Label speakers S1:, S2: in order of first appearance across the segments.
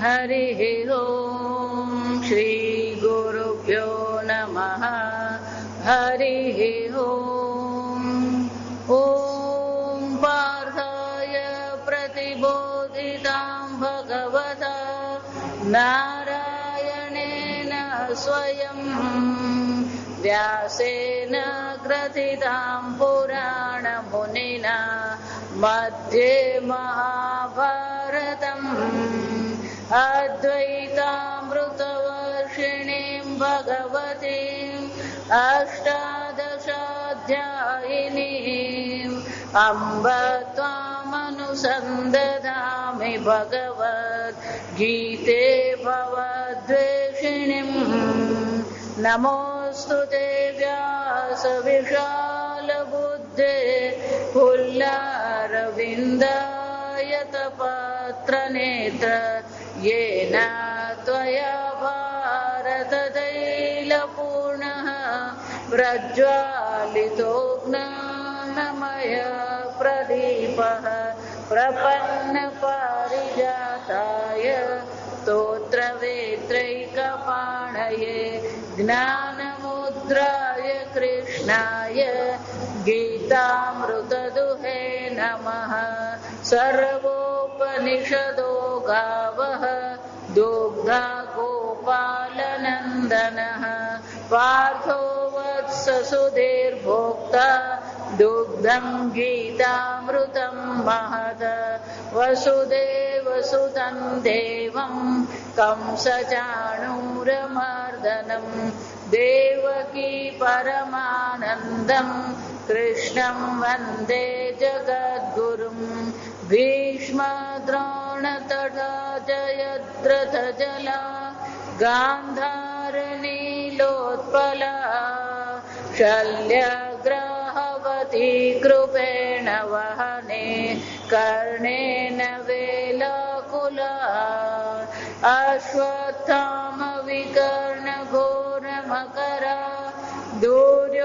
S1: हरिः ओम् श्री गुरुभ्यो नमः हरिः ओम् ॐ पार्थाय प्रतिबोधितां भगवता नारायणेन स्वयं व्यासेन ग्रथितां पुराणमुनिना मध्ये महाभारतम् अद्वैतामृतवर्षिणीं भगवतीम् अष्टादशाध्यायिनीम् अम्ब त्वामनुसन्दधामि भगवद्गीते भवद्वेषिणीम् नमोऽस्तु ते व्यासविशालबुद्धे पुल्लारविन्दायतपत्रनेत्र येन त्वया भारततैलपूर्णः प्रज्वालितो ज्ञानमय प्रदीपः प्रपन्नपारिजाताय स्तोत्रवेत्रैकपाणये ज्ञानमुद्राय कृष्णाय गीतामृतदुहे नमः। सर्वोपनिषदो गावः दुग्धा गोपालनन्दनः पार्थो वत्स सुधीर्भोक्ता दुग्धं गीतामृतं महद वसुदेवसुतं देवं कंसचाणूरमर्दनं देवकी परमानन्दं कृष्णं वन्दे जगद्गुरुं भीष्मद्रोणतटा जयद्रथजला गान्धारनीलोत्पला शल्यग्राहवती कृपेण वहने कर्णेन वेलाकुला अश्वत्थामविकर्णघोरमकरा दुर्योधनावर्तिनी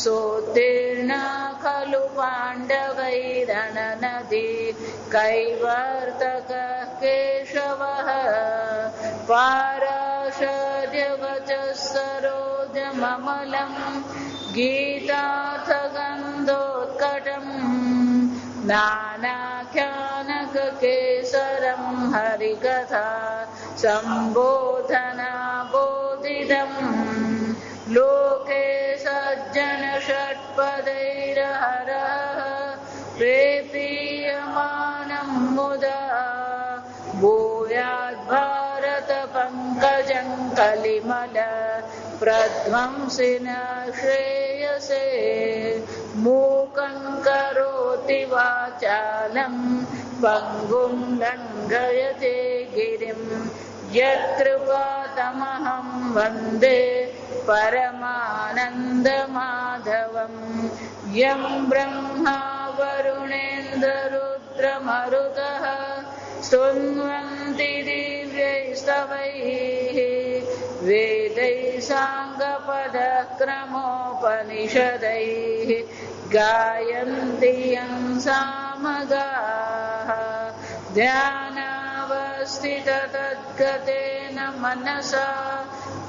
S1: सोत्तीर्णा खलु पाण्डवैरणनदी कैवर्तकः केशवः पाराशर्यवचः सरोजममलं गीतार्थगन्धोत्कटम् नानाख्यानककेसरं हरिकथा सम्बोधनाबोधितम् लोके सज्जनषट्पदैर्हरः प्रेपीयमानं मुदा भूयाद्भारतपङ्कजं कलिमल प्रध्वंसिन श्रेयसे मूकं करोति वाचालं पङ्गुं लङ्घयते गिरिं यत्कृपातमहं वन्दे परमानन्दमाधवं यं ब्रह्मा वरुणेन्द्ररुद्रमरुतः स्तुन्वन्ति दिव्यैस्तवैः वेदैः साङ्गपदक्रमोपनिषदैः गायन्ति यं सामगाः ध्यानावस्थिततद्गतेन मनसा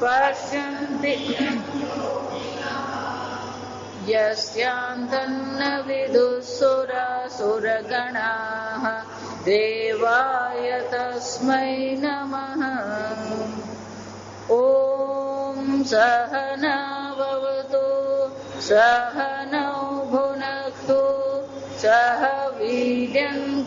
S1: पश्यन्ति यस्यान्तन्न विदुःसुरासुरगणाः देवाय तस्मै नमः। ॐ सहना भवतु सहनौ भुनक्तु सह वीर्यङ्करवावहै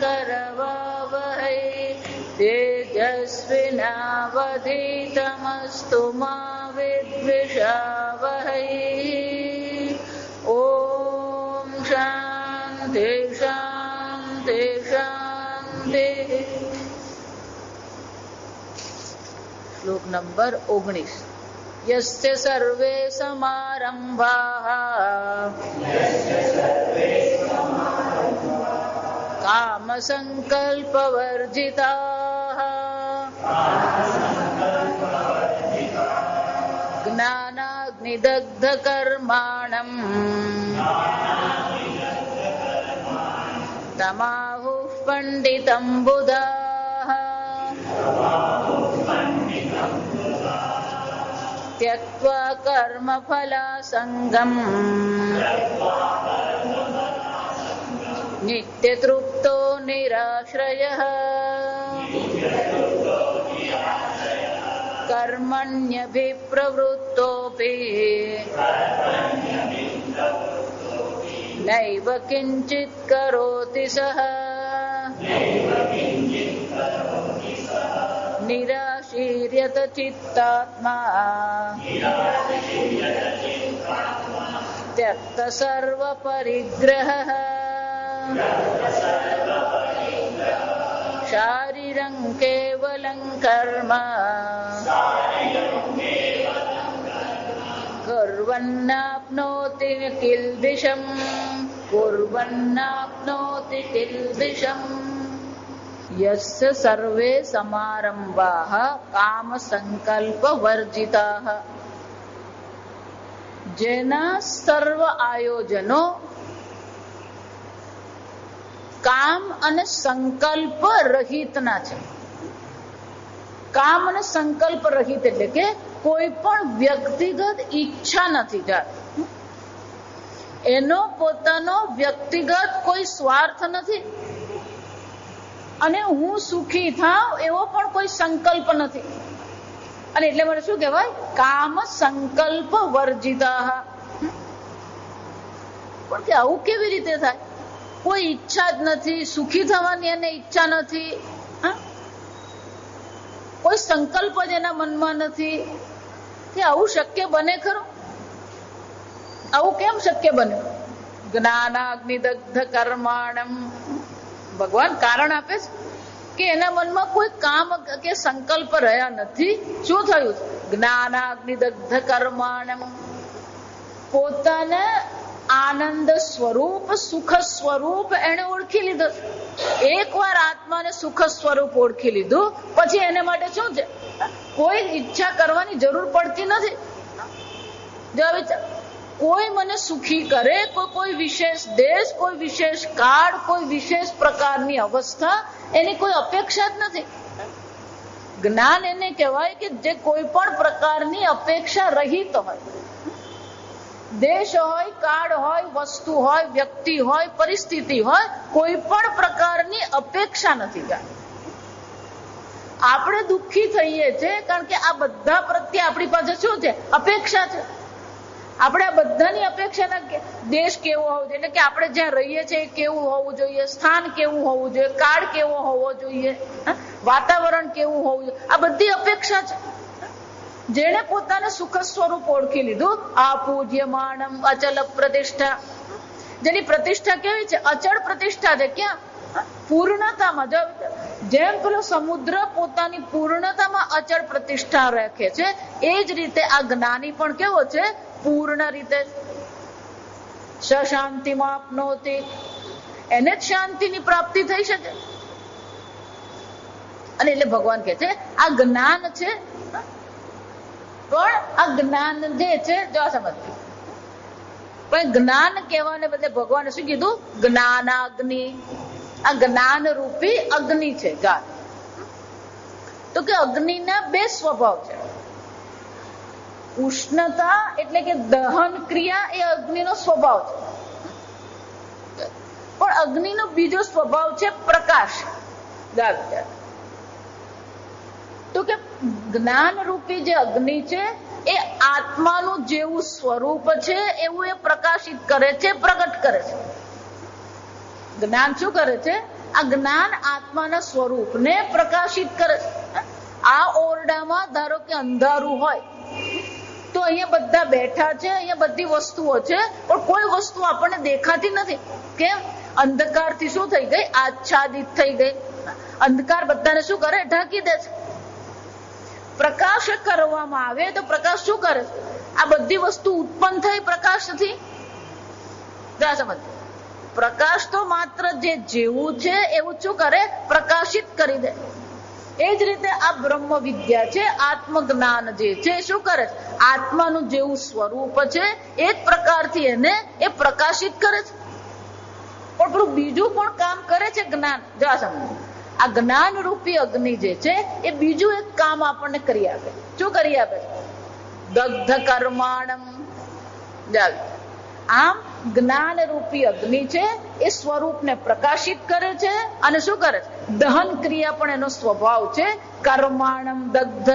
S1: तेजस्विनावधीतमस्तु मा विद्विषावहै। ॐ शान्ति शान्ति शान्ति। श्लोक नंबर 19। यस्य सर्वे समारंभाः कामसंकल्पवर्जिताः ज्ञानाग्निदग्धकर्माणम् તમાહુઃ પંડિતં બુધાઃ ત્યક્ત્વા કર્મફલાસંગમ નિત્યતૃપ્તો નિરાશ્રયઃ કર્મણ્યભિપ્રવૃત્તોપી નૈવ કિંચિત કરોતિ સઃ નિરાશીર્યત ચિત્તાત્મા ત્યક્ત સર્વ પરિગ્રહઃ શારીરં કેવલં કર્મ કુર્વન્નાપ્નોતિ કિલ્બિષં કુર્વન્નાપ્નોતિ કિલ્બિષં યસ્ય સર્વે સમારંભાઃ કામ સંકલ્પ વર્જિતાઃ જેના સર્વ આયોજનો કામ અને સંકલ્પ રહિતના છે. કામ અને સંકલ્પ રહિત એટલે કે કોઈ પણ વ્યક્તિગત ઈચ્છા નથી. એનો પોતાનો વ્યક્તિગત કોઈ સ્વાર્થ નથી અને હું સુખી થાવ એવો પણ કોઈ સંકલ્પ નથી. અને એટલે મને શું કહેવાય? કામ સંકલ્પ વર્જિતાઃ. પણ કે આવું કેવી રીતે થાય? કોઈ ઈચ્છા જ નથી, સુખી થવાની એને ઈચ્છા નથી, કોઈ સંકલ્પ જ એના મનમાં નથી. કે આવું શક્ય બને ખરું? આવું કેમ શક્ય બને? જ્ઞાનાગ્નિદગ્ધ કર્માણમ. ભગવાન કારણ આપે છે કે એના મનમાં કોઈ કામ કે સંકલ્પ રહ્યા નથી. શું થયું? જ્ઞાનાગ્નિદગ્ધ કર્માણમ. પોતાને આનંદ સ્વરૂપ, સુખ સ્વરૂપ એને ઓળખી લીધો. એકવાર આત્માને સુખ સ્વરૂપ ઓળખી લીધું પછી એને માટે શું છે? કોઈ ઈચ્છા કરવાની જરૂર પડતી નથી. કોઈ મને સુખી કરે, કોઈ વિશેષ દેશ, કોઈ વિશેષ કાળ, કોઈ વિશેષ પ્રકારની અવસ્થા, એની કોઈ અપેક્ષા જ નથી. જ્ઞાન એને કહેવાય કે જે કોઈ પણ પ્રકારની અપેક્ષા રહિત હોય. દેશ હોય, કાળ હોય, વસ્તુ હોય, વ્યક્તિ હોય, પરિસ્થિતિ હોય, કોઈ પણ પ્રકારની અપેક્ષા નથી. આપણે દુઃખી થઈએ છીએ કારણ કે આ બધા પ્રત્યે આપણી પાસે શું છે? અપેક્ષા છે. આપણે આ બધાની અપેક્ષા ના દેશ કેવો હોવો જોઈએ, એટલે કે આપણે જ્યાં રહીએ છીએ એ કેવું હોવું જોઈએ, સ્થાન કેવું હોવું જોઈએ, કાળ કેવો હોવો જોઈએ, વાતાવરણ કેવું હોવું જોઈએ, આ બધી અપેક્ષા છે. જેને પોતાને સુખ સ્વરૂપ ઓળખી લીધું, આ પૂજ્યમાનમ અચલ પ્રતિષ્ઠા. જેની પ્રતિષ્ઠા કેવી છે? અચળ પ્રતિષ્ઠા છે. ક્યાં? પૂર્ણતામાં. જેમ પેલો સમુદ્ર પોતાની પૂર્ણતામાં અચળ પ્રતિષ્ઠા રાખે છે, એ જ રીતે આ જ્ઞાની પણ કેવો છે? પૂર્ણ રીતે. શાંતિમાં આપનોતિ. એને જ શાંતિની પ્રાપ્તિ થઈ શકે. અને એટલે ભગવાન કહે છે આ જ્ઞાન છે, પણ આ જ્ઞાન જે છે જો સમજ. પણ જ્ઞાન કહેવાને બદલે ભગવાને શું કીધું? જ્ઞાનાગ્નિ. આ જ્ઞાન રૂપી અગ્નિ છે. તો કે અગ્નિના બે સ્વભાવ છે. ઉષ્ણતા એટલે કે દહન ક્રિયા એ અગ્નિનો સ્વભાવ છે. પણ અગ્નિનો બીજો સ્વભાવ છે પ્રકાશ. તો કે જ્ઞાન રૂપી જે અગ્નિ છે એ આત્માનું જેવું સ્વરૂપ છે એવું એ પ્રકાશિત કરે છે, પ્રગટ કરે છે. જ્ઞાન શું કરે છે? આ જ્ઞાન આત્માના સ્વરૂપને પ્રકાશિત કરે છે. આ ઓરડામાં ધારો કે અંધારું હોય તો અહીંયા બધા બેઠા છે, અહીંયા બધી વસ્તુઓ છે, પણ કોઈ વસ્તુ આપણને દેખાતી નથી. કેમ? અંધકારથી શું થઈ ગઈ? આચ્છાદિત થઈ ગઈ. અંધકાર બધાને શું કરે? ઢાંકી દે છે. પ્રકાશ કરવામાં આવે તો પ્રકાશ શું કરે? આ બધી વસ્તુ ઉત્પન્ન થઈ પ્રકાશથી. સમજ. પ્રકાશ તો માત્ર જે જેવું છે એવું શું કરે? પ્રકાશિત કરી દે. એ જ રીતે આ બ્રહ્મ વિદ્યા છે, આત્મજ્ઞાન જે છે શું કરે? આત્માનું જેવું સ્વરૂપ છે એ જ પ્રકારથી એને એ પ્રકાશિત કરે છે. પણ પણ પેલું બીજું પણ કામ કરે છે જ્ઞાન. જો આ સમજો, આ જ્ઞાન રૂપી અગ્નિ જે છે એ બીજું એક કામ આપણને કરી આપે. શું કરી આપે? દગ્ધ કર્માણમ. આમ જ્ઞાન રૂપી અગ્નિ છે એ સ્વરૂપને પ્રકાશિત કરે છે અને શું કરે છે? દહન ક્રિયા પણ એનો સ્વભાવ છે. કર્માણમ દગ્ધ.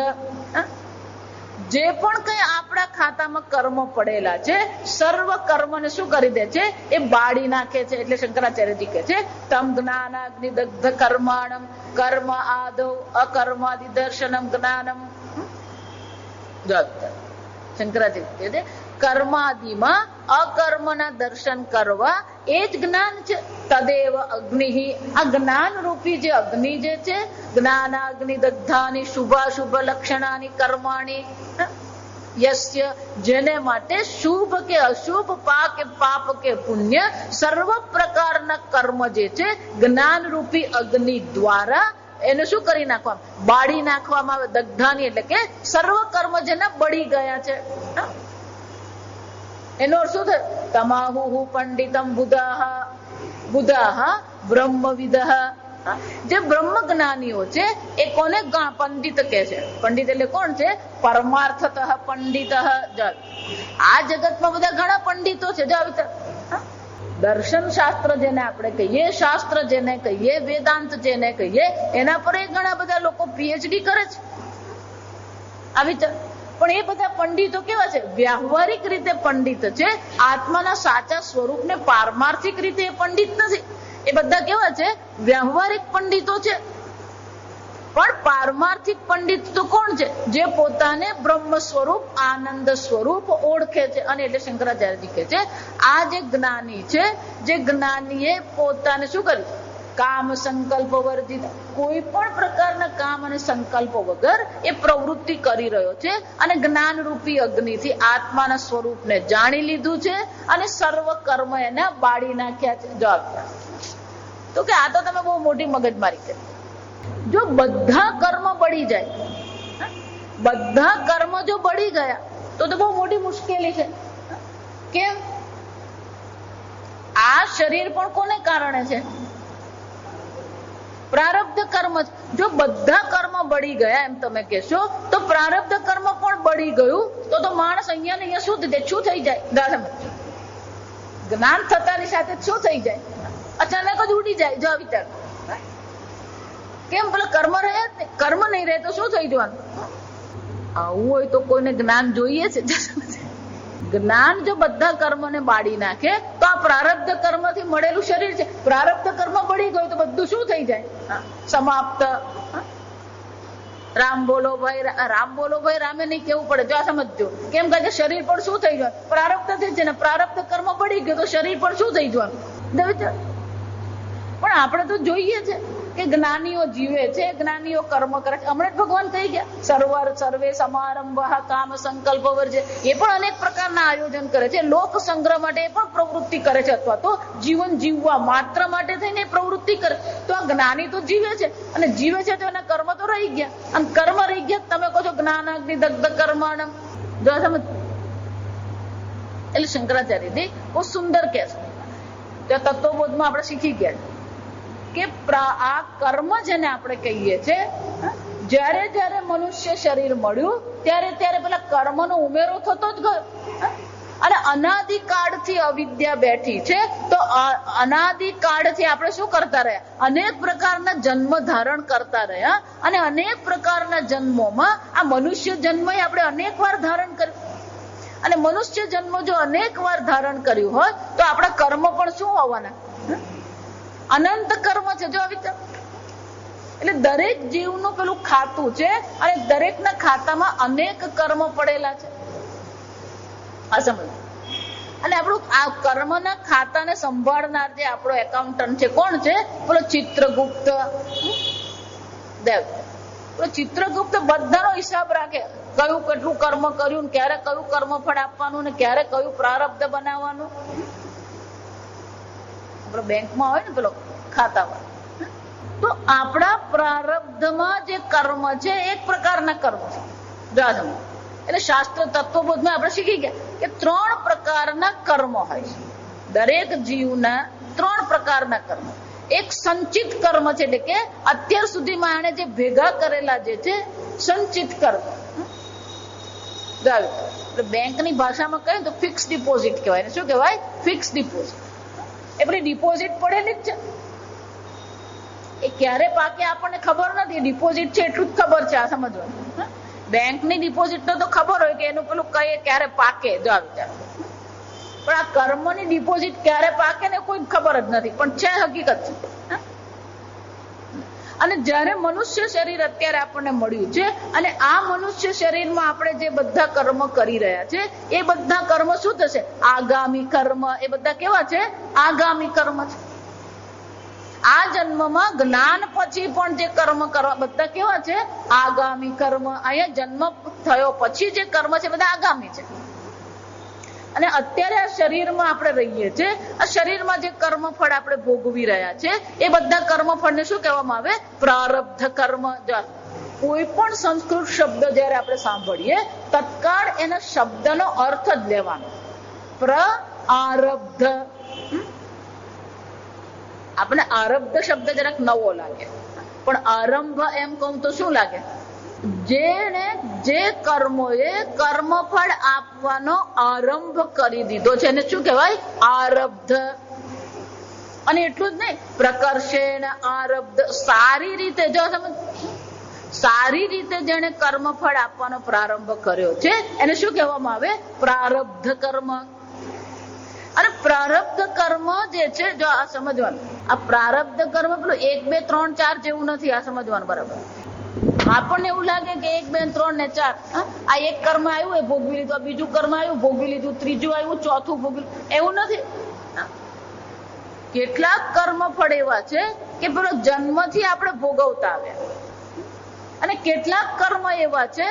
S1: જે પણ કઈ આપણા ખાતામાં કર્મ પડેલા છે સર્વ કર્મને શું કરી દે છે? એ બાળી નાખે છે. એટલે શંકરાચાર્યજી કહે છે તમ જ્ઞાનાગ્નિ દગ્ધ કર્માણમ કર્મ આદૌ અકર્માદિ દર્શનમ જ્ઞાનમ. શંકરાચાર્ય કહે છે કર્માદિમાં અકર્મના દર્શન કરવા એ જ જ્ઞાન છે. તદેવ અગ્નિ. આ જ્ઞાન રૂપી જે અગ્નિ જે છે, જ્ઞાનાગ્નિ દગ્ધાની શુભાશુભ લક્ષણાની કર્માણી યસ્ય, જેને માટે શુભ કે અશુભ, પાપ કે પુણ્ય સર્વ પ્રકારના કર્મ જે છે જ્ઞાન રૂપી અગ્નિ દ્વારા એને શું કરી નાખવામાં? બાળી નાખવામાં આવે. દગ્ધાની એટલે કે સર્વ કર્મ જેના બળી ગયા છે. એનો અર્થ શું થાય? તમાહુ પંડિતમ બુધાહ બ્રહ્મવિદઃ. જે બ્રહ્મ જ્ઞાનીઓ છે એ કોને પંડિત કે છે? પંડિત એટલે કોણ છે? પરમાર્થતઃ પંડિત. આ જગતમાં બધા ઘણા પંડિતો છે. દર્શન શાસ્ત્ર જેને આપણે કહીએ, શાસ્ત્ર જેને કહીએ, વેદાંત જેને કહીએ, એના પર એ ઘણા બધા લોકો પીએચડી કરે છે. આવી પણ એ બધા પંડિતો કેવા છે? વ્યવહારિક રીતે પંડિત છે. આત્માના સાચા સ્વરૂપને પારમાર્થિક રીતે એ પંડિત નથી. એ બધા કેવા છે? વ્યવહારિક પંડિતો છે. પણ પારમાર્થિક પંડિત તો કોણ છે? જે પોતાને બ્રહ્મ સ્વરૂપ, આનંદ સ્વરૂપ ઓળખે છે. અને એટલે શંકરાચાર્યજી કહે છે આ જે જ્ઞાની છે, જે જ્ઞાનીએ પોતાને શું કર્યું? કામ સંકલ્પ વર્જિત. કોઈ પણ પ્રકારના કામ અને સંકલ્પો વગર એ પ્રવૃત્તિ કરી રહ્યો છે અને જ્ઞાન રૂપી અગ્નિથી આત્માના સ્વરૂપને જાણી લીધું છે અને સર્વ કર્મ એના બાળી નાખ્યા છે. જવાબ તો કે આ તો તમે બહુ મોટી મગજમારી કરી. જો બધા કર્મ બળી જાય, બધા કર્મ જો બળી ગયા તો બહુ મોટી મુશ્કેલી છે. કેમ? આ શરીર પણ કોને કારણે છે? પ્રારબ્ધ કર્મ. જો બધા કર્મ બળી ગયા એમ તમે કહેશો તો પ્રારબ્ધ કર્મ પણ બળી ગયું તો માણસ અહીંયા ને અહીંયા શું થઈ જાય? જ્ઞાન થતાની સાથે શું થઈ જાય? અચાનક જ ઉડી જાય. જો વિચાર કેમ? પેલા કર્મ રહ્યા જ ને, કર્મ નહીં રહે તો શું થઈ જવાનું? આવું હોય તો કોઈને જ્ઞાન જોઈએ છે. જ્ઞાન જો બધા કર્મને બાળી નાખે તો આ પ્રારબ્ધ કર્મ થી મળેલું શરીર છે, પ્રારબ્ધ કર્મ બળી ગયું તો બધું શું થઈ જાય? સમાપ્ત. રામ બોલો ભાઈ, રામ બોલો ભાઈ, રામે નહીં કેવું પડે. જો આ સમજજો. કેમ કે શરીર પણ શું થઈ જવાનું? પ્રારબ્ધ થી છે ને. પ્રારબ્ધ કર્મ બળી ગયું તો શરીર પણ શું થઈ જવાનું? પણ આપણે તો જોઈએ છે કે જ્ઞાનીઓ જીવે છે, જ્ઞાનીઓ કર્મ કરે છે. હમણાં જ ભગવાન કહી ગયા સર્વે સમારંભ કામ સંકલ્પ વર્જે. એ પણ અનેક પ્રકારના આયોજન કરે છે. લોક સંગ્રહ માટે એ પણ પ્રવૃત્તિ કરે છે, અથવા તો જીવન જીવવા માત્ર માટે થઈને પ્રવૃત્તિ કરે. તો આ જ્ઞાની તો જીવે છે અને જીવે છે તો એના કર્મ તો રહી ગયા. અને કર્મ રહી ગયા તમે કહો છો જ્ઞાનાગ્નિ દગ્ધ કર્માણમ. જો સમજ. એટલે શંકરાચાર્યજી બહુ સુંદર કે છે. તત્વબોધમાં આપણે શીખી ગયા કે આ કર્મ જેને આપણે કહીએ છીએ, જ્યારે જ્યારે મનુષ્ય શરીર મળ્યું ત્યારે પેલા કર્મનો ઉમેરો થતો જ ગયો. અને અનાદિકાળથી અવિદ્યા બેઠી છે તો અનાદિકાળથી આપણે શું કરતા રહ્યા? અનેક પ્રકારના જન્મ ધારણ કરતા રહ્યા. અને અનેક પ્રકારના જન્મોમાં આ મનુષ્ય જન્મ આપણે અનેક વાર ધારણ કર્યું. અને મનુષ્ય જન્મ જો અનેક વાર ધારણ કર્યું હોય તો આપણા કર્મ પણ શું હોવાના? અનંત કર્મ છે. જો વિચાર. એટલે દરેક જીવનું પેલું ખાતું છે અને દરેકના ખાતામાં અનેક કર્મ પડેલા છે. આ સમજ. અને આપણું આ કર્મના ખાતાને સંભાળનાર જે આપણો એકાઉન્ટન્ટ છે કોણ છે? પેલો ચિત્રગુપ્ત દેવ. પેલો ચિત્રગુપ્ત બધાનો હિસાબ રાખે. કયું કેટલું કર્મ કર્યું, ક્યારે કયું કર્મ ફળ આપવાનું ને ક્યારે કયું પ્રારબ્ધ બનાવવાનું. બેંકમાં હોય ને પેલો ખાતામાં, તો આપણા પ્રારબ્ધમાં જે કર્મ છે એક પ્રકારના કર્મ છે. એટલે શાસ્ત્ર તત્વબોધમાં આપણે શીખી ગયા કે 3 પ્રકારના કર્મ હોય છે. દરેક જીવના ત્રણ પ્રકારના કર્મ. એક સંચિત કર્મ છે, એટલે કે અત્યાર સુધીમાં આને જે ભેગા કરેલા જે છે સંચિત કર્મ. બેંકની ભાષામાં કહે તો ફિક્સ ડિપોઝિટ કહેવાય. શું કહેવાય? Fix deposit. એ બધી ડિપોઝિટ પડેલી જ છે. એ ક્યારે પાકે આપણને ખબર નથી. ડિપોઝિટ છે એટલું જ ખબર છે. આ સમજવાનું. બેંકની ડિપોઝિટ તો ખબર હોય કે એનું પેલું કઈ ક્યારે પાકે. પણ આ કર્મની ડિપોઝિટ ક્યારે પાકે ને કોઈ ખબર જ નથી, પણ છે, હકીકત છે. અને જ્યારે મનુષ્ય શરીર અત્યારે આપણને મળ્યું છે અને આ મનુષ્ય શરીરમાં આપણે જે બધા કર્મ કરી રહ્યા છે એ બધા કર્મ શું થશે? આગામી કર્મ. એ બધા કેવા છે? આગામી કર્મ છે. આ જન્મમાં જ્ઞાન પછી પણ જે કર્મ કરવા બધા કેવા છે? આગામી કર્મ. અહીંયા જન્મ થયો પછી જે કર્મ છે બધા આગામી છે. અને અત્યારે આ શરીરમાં આપણે રહીએ છીએ, આ શરીરમાં જે કર્મફળ આપણે ભોગવી રહ્યા છે એ બધા કર્મફળને શું કહેવામાં આવે? પ્રારબ્ધ કર્મ. કોઈ પણ સંસ્કૃત શબ્દ જયારે આપણે સાંભળીએ તત્કાળ એના શબ્દનો અર્થ જ લેવાનો. પ્રારબ્ધ. આપણે આરબ્ધ શબ્દ જરાક નવો લાગે, પણ આરંભ એમ કહું તો શું લાગે? જેને જે કર્મોએ કર્મફળ આપવાનો આરંભ કરી દીધો છે એને શું કહેવાય? આરબ્ધ. અને એટલું જ નહીં, પ્રકર્ષેણ આરબ્ધ. સારી રીતે, જો સમજ, સારી રીતે જેને કર્મફળ આપવાનો પ્રારંભ કર્યો છે એને શું કહેવામાં આવે? પ્રારબ્ધ કર્મ. અને પ્રારબ્ધ કર્મ જે છે, જો આ સમજવાનું, આ પ્રારબ્ધ કર્મ પેલું 1 2 3 4 જેવું નથી. આ સમજવાનું બરાબર. આપણને એવું લાગે કે 1 2 3 ને 4, આ એક કર્મ આવ્યું એ ભોગવી લીધું, આ બીજું કર્મ આવ્યું ભોગવી લીધું, ત્રીજું આવ્યું ચોથું ભોગવી લીધું. એવું નથી. કેટલાક કર્મ ફળ એવા છે કે પેલો જન્મથી આપણે ભોગવતા આવ્યા, અને કેટલાક કર્મ એવા છે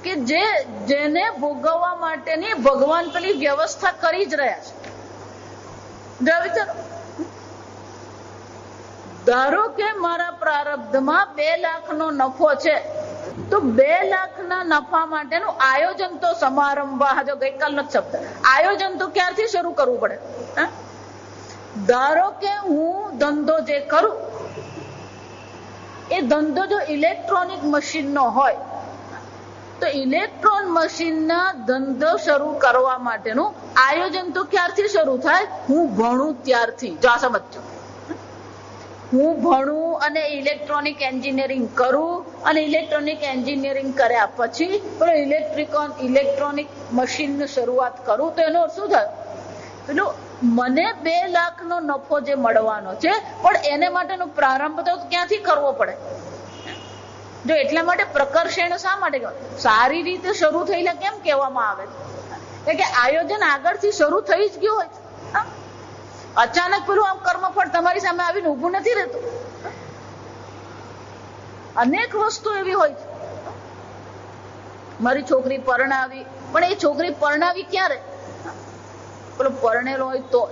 S1: કે જેને ભોગવવા માટેની ભગવાન પેલી વ્યવસ્થા કરી જ રહ્યા છે. વિચારો, ધારો કે મારા પ્રારબ્ધમાં 2 લાખનો નફો છે, તો 2 લાખના નફા માટેનું આયોજન તો સમારંભ, જો ગઈકાલનો શબ્દ, આયોજન તો ક્યારથી શરૂ કરવું પડે? ધારો કે હું ધંધો જે કરું એ ધંધો જો ઇલેક્ટ્રોનિક મશીનનો હોય તો ઇલેક્ટ્રોન મશીનના ધંધો શરૂ કરવા માટેનું આયોજન તો ક્યારથી શરૂ થાય? હું ભણું ત્યારથી. જો આ સમજો, હું ભણું અને ઇલેક્ટ્રોનિક એન્જિનિયરિંગ કરું, અને ઇલેક્ટ્રોનિક એન્જિનિયરિંગ કર્યા પછી પેલો ઇલેક્ટ્રોનિક મશીનની શરૂઆત કરું તો એનો શું થયો? પેલું મને 2 લાખનો નફો જે મળવાનો છે, પણ એને માટેનો પ્રારંભ તો ક્યાંથી કરવો પડે? જો એટલા માટે પ્રકર્ષણ શા માટે કહેવાય? સારી રીતે શરૂ થયેલા કેમ કહેવામાં આવે છે? કે આયોજન આગળથી શરૂ થઈ જ ગયું હોય. અચાનક પેલું આમ કર્મફળ તમારી સામે આવીને ઉભું નથી રહેતું. અનેક વસ્તુ એવી હોય છે. મારી છોકરી પરણાવી, પણ એ છોકરી પરણાવી ક્યારે? પેલો પરણેલો હોય તો.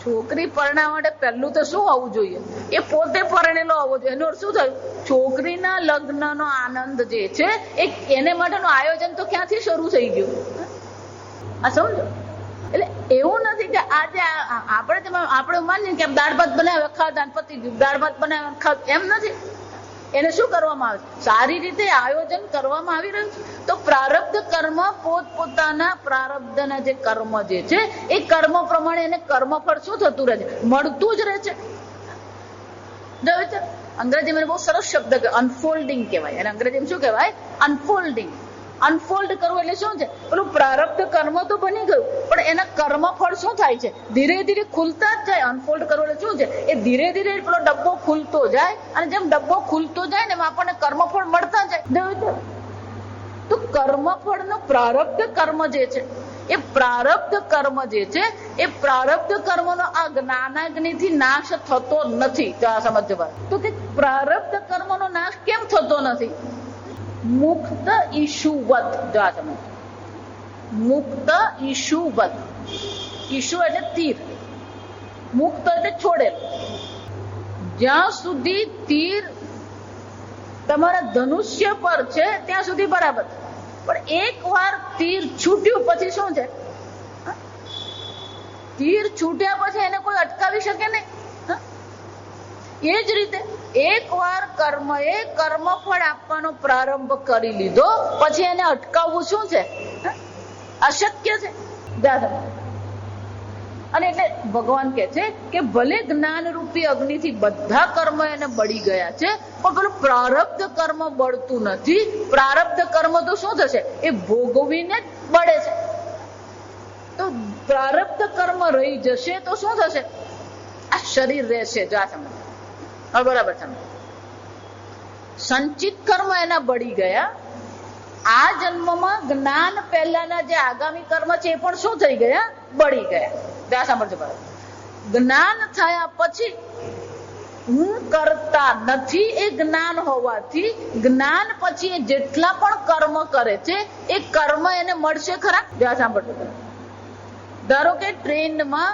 S1: છોકરી પરણાવવા માટે પહેલું તો શું હોવું જોઈએ? એ પોતે પરણેલો હોવો જોઈએ. એનો શું થયું? છોકરીના લગ્નનો આનંદ જે છે એને માટેનું આયોજન તો ક્યાંથી શરૂ થઈ ગયું? આ સમજો. એટલે એવું નથી કે આજે આપણે માનીએ કે દાળ ભાત બનાવે ખાધા પતી ગયું, દાળ ભાત બનાવે ખાધ, એમ નથી. એને શું કરવામાં આવે? સારી રીતે આયોજન કરવામાં આવી રહ્યું છે. તો પ્રારબ્ધ કર્મ પોતપોતાના પ્રારબ્ધના જે કર્મ જે છે એ કર્મ પ્રમાણે એને કર્મફળ શું થતું રહે છે? મળતું જ રહે છે. અંગ્રેજીમાં બહુ સરસ શબ્દ અનફોલ્ડિંગ કહેવાય. અને અંગ્રેજીમાં શું કહેવાય? અનફોલ્ડિંગ. અનફોલ્ડ કરવું એટલે શું છે? પેલું પ્રારબ્ધ કર્મ તો બની ગયું, પણ એના કર્મફળ શું થાય છે? ધીરે ધીરે ખુલતા જ જાય. અનફોલ્ડ કરવું એટલે શું છે? એ ધીરે ધીરે પેલો ડબ્બો ખુલતો જાય, અને જેમ ડબ્બો ખુલતો જાય ને એમ આપણને કર્મફળ મળતા જાય. તો કર્મફળનો પ્રારબ્ધ કર્મ જે છે એ પ્રારબ્ધ કર્મ જે છે એ પ્રારબ્ધ કર્મનો આ જ્ઞાનાગ્નિથી નાશ થતો નથી. સમજવા તો કે પ્રારબ્ધ કર્મનો નાશ કેમ થતો નથી? મુક્ત ઈશુવત. મુક્ત ઈશુવત. ઈશુ એટલે તીર, મુક્ત એટલે છોડેલ. જ્યાં સુધી તીર તમારા ધનુષ્ય પર છે ત્યાં સુધી બરાબર, પણ એક વાર તીર છૂટ્યું પછી શું છે? તીર છૂટ્યા પછી એને કોઈ અટકાવી શકે નહીં. એ જ રીતે એકવાર કર્મએ કર્મફળ આપવાનો પ્રારંભ કરી લીધો પછી એને અટકાવવું શું છે? અશક્ય છે. અને એટલે ભગવાન કહે છે કે ભલે જ્ઞાન રૂપી અગ્નિથી બધા કર્મ એને બળી ગયા છે, પણ પેલું પ્રારબ્ધ કર્મ બળતું નથી. પ્રારબ્ધ કર્મ તો શું થશે? એ ભોગવીને જ બળે છે. તો પ્રારબ્ધ કર્મ રહી જશે તો શું થશે? આ શરીર રહેશે. જો આ સમજ બરાબર સમજ. સંચિત કર્મ એના બળી ગયા. આ જન્મમાં જ્ઞાન પહેલાના જે આગામી કર્મ છે એ પણ શું થઈ ગયા? બળી ગયા. ત્યાં સાંભળજો બરાબર. જ્ઞાન થયા પછી હું કરતા નથી એ જ્ઞાન હોવાથી જ્ઞાન પછી એ જેટલા પણ કર્મ કરે છે એ કર્મ એને મળશે ખરા? ત્યાં સાંભળજો બરાબર. ધારો કે ટ્રેનમાં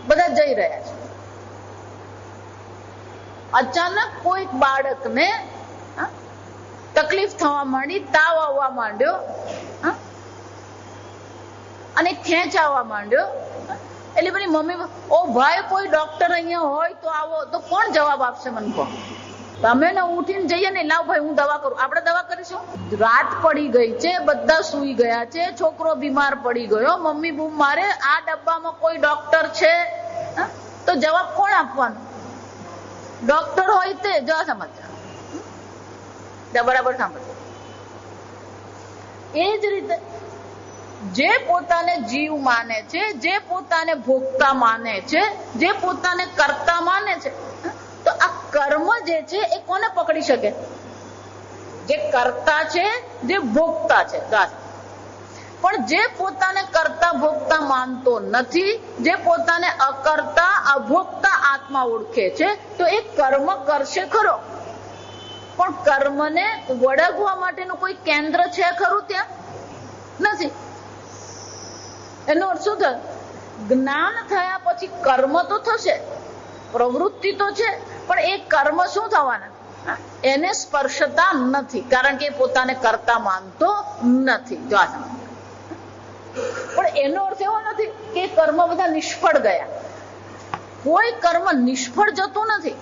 S1: બધા જઈ રહ્યા છે, અચાનક કોઈક બાળકને તકલીફ થવા માંડી, તાવ આવવા માંડ્યો અને ખેંચાવા માંડ્યો. એટલે પેલી મમ્મી, ઓ ભાઈ કોઈ ડોક્ટર અહીંયા હોય તો આવો. તો કોણ જવાબ આપશે? મને કહો. તમે ને ઉઠીને જઈએ ને, લાવ ભાઈ હું દવા કરું. આપણે દવા કરીશું? રાત પડી ગઈ છે, બધા સુઈ ગયા છે, છોકરો બીમાર પડી ગયો, મમ્મી બૂમ મારે, આ ડબ્બામાં કોઈ ડોક્ટર છે? તો જવાબ કોણ આપવાનું? ડોક્ટર હોય તે. જો સમજ બરાબર સાંભળો. એ જ રીતે જે પોતાને જીવ માને છે, જે પોતાને ભોગતા માને છે, જે પોતાને કર્તા માને છે, તો આ કર્મ જે છે એ કોને પકડી શકે? જે કર્તા છે, જે ભોગતા છે. પણ જે પોતાને કર્તા ભોગતા માનતો નથી, જે પોતાને અકર્તા અભોગતા આત્મા ઓળખે છે, તો એ કર્મ કરશે ખરો. પણ કર્મને વળગવા માટેનું કોઈ કેન્દ્ર છે ખરું? ત્યાં નથી. એનો અર્થ શું થાય? જ્ઞાન થયા પછી કર્મ તો થશે, પ્રવૃત્તિ તો છે, પણ એ કર્મ શું થવાના? એને સ્પર્શતા નથી, કારણ કે પોતાને કરતા માનતો નથી. જો આ સમજ. પણ એનો અર્થ એવો નથી કે કર્મ બધા નિષ્ફળ ગયા. કોઈ કર્મ નિષ્ફળ જતું નથી,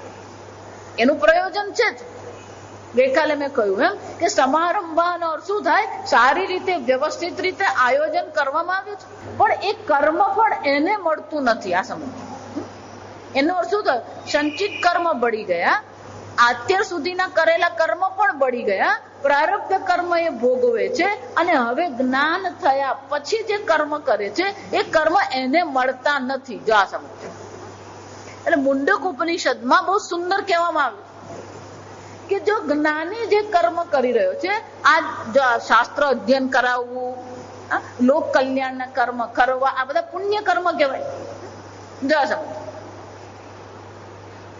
S1: એનું પ્રયોજન છે જ. ગઈકાલે મેં કહ્યું એમ કે સમારંભનો અર્થ શું થાય? સારી રીતે વ્યવસ્થિત રીતે આયોજન કરવામાં આવ્યું છે, પણ એ કર્મફળ એને મળતું નથી. આ સમજ. એનો અર્થ શું થાય? સંચિત કર્મ બળી ગયા, અત્યાર સુધીના કરેલા કર્મ પણ બળી ગયા, પ્રારબ્ધ કર્મ એ ભોગવે છે, અને હવે જ્ઞાન થયા પછી જે કર્મ કરે છે એ કર્મ એને મળતા નથી. જો આ સમજ. એટલે મુંડક ઉપનિષદમાં બહુ સુંદર કહેવામાં આવ્યું કે જો જ્ઞાની જે કર્મ કરી રહ્યો છે, આ શાસ્ત્ર અધ્યયન કરાવવું, લોક કલ્યાણના કર્મ કરવા, આ બધા પુણ્ય કર્મ કહેવાય. જો આ સમજ.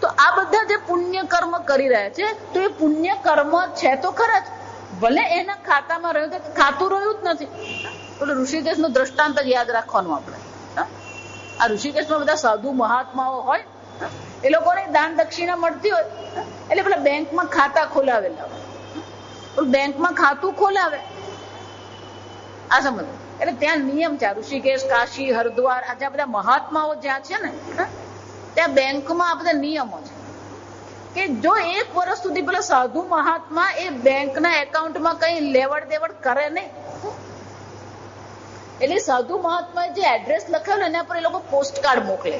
S1: તો આ બધા જે પુણ્ય કર્મ કરી રહ્યા છે, તો એ પુણ્ય કર્મ છે તો ખરા જ. ભલે એના ખાતામાં રહ્યું છે, ખાતું રહ્યું જ નથી. પેલું ઋષિકેશનું દ્રષ્ટાંત જ યાદ રાખવાનું આપણે. આ ઋષિકેશમાં બધા સાધુ મહાત્માઓ હોય, એ લોકોને દાન દક્ષિણા મળતી હોય એટલે પેલા બેંકમાં ખાતા ખોલાવેલા હોય, બેંકમાં ખાતું ખોલાવે. આ સમજ. એટલે ત્યાં નિયમ છે. ઋષિકેશ, કાશી, હરિદ્વાર, આ જ્યાં બધા મહાત્માઓ જ્યાં છે ને, ત્યાં બેંકમાં આ બધા નિયમો છે કે જો 1 વર્ષ સુધી પેલા સાધુ મહાત્મા એ બેંકના એકાઉન્ટમાં કઈ લેવડ દેવડ કરે નહીં, એટલે સાધુ મહાત્માએ જે એડ્રેસ લખેલું એના પર એ લોકો પોસ્ટકાર્ડ મોકલે.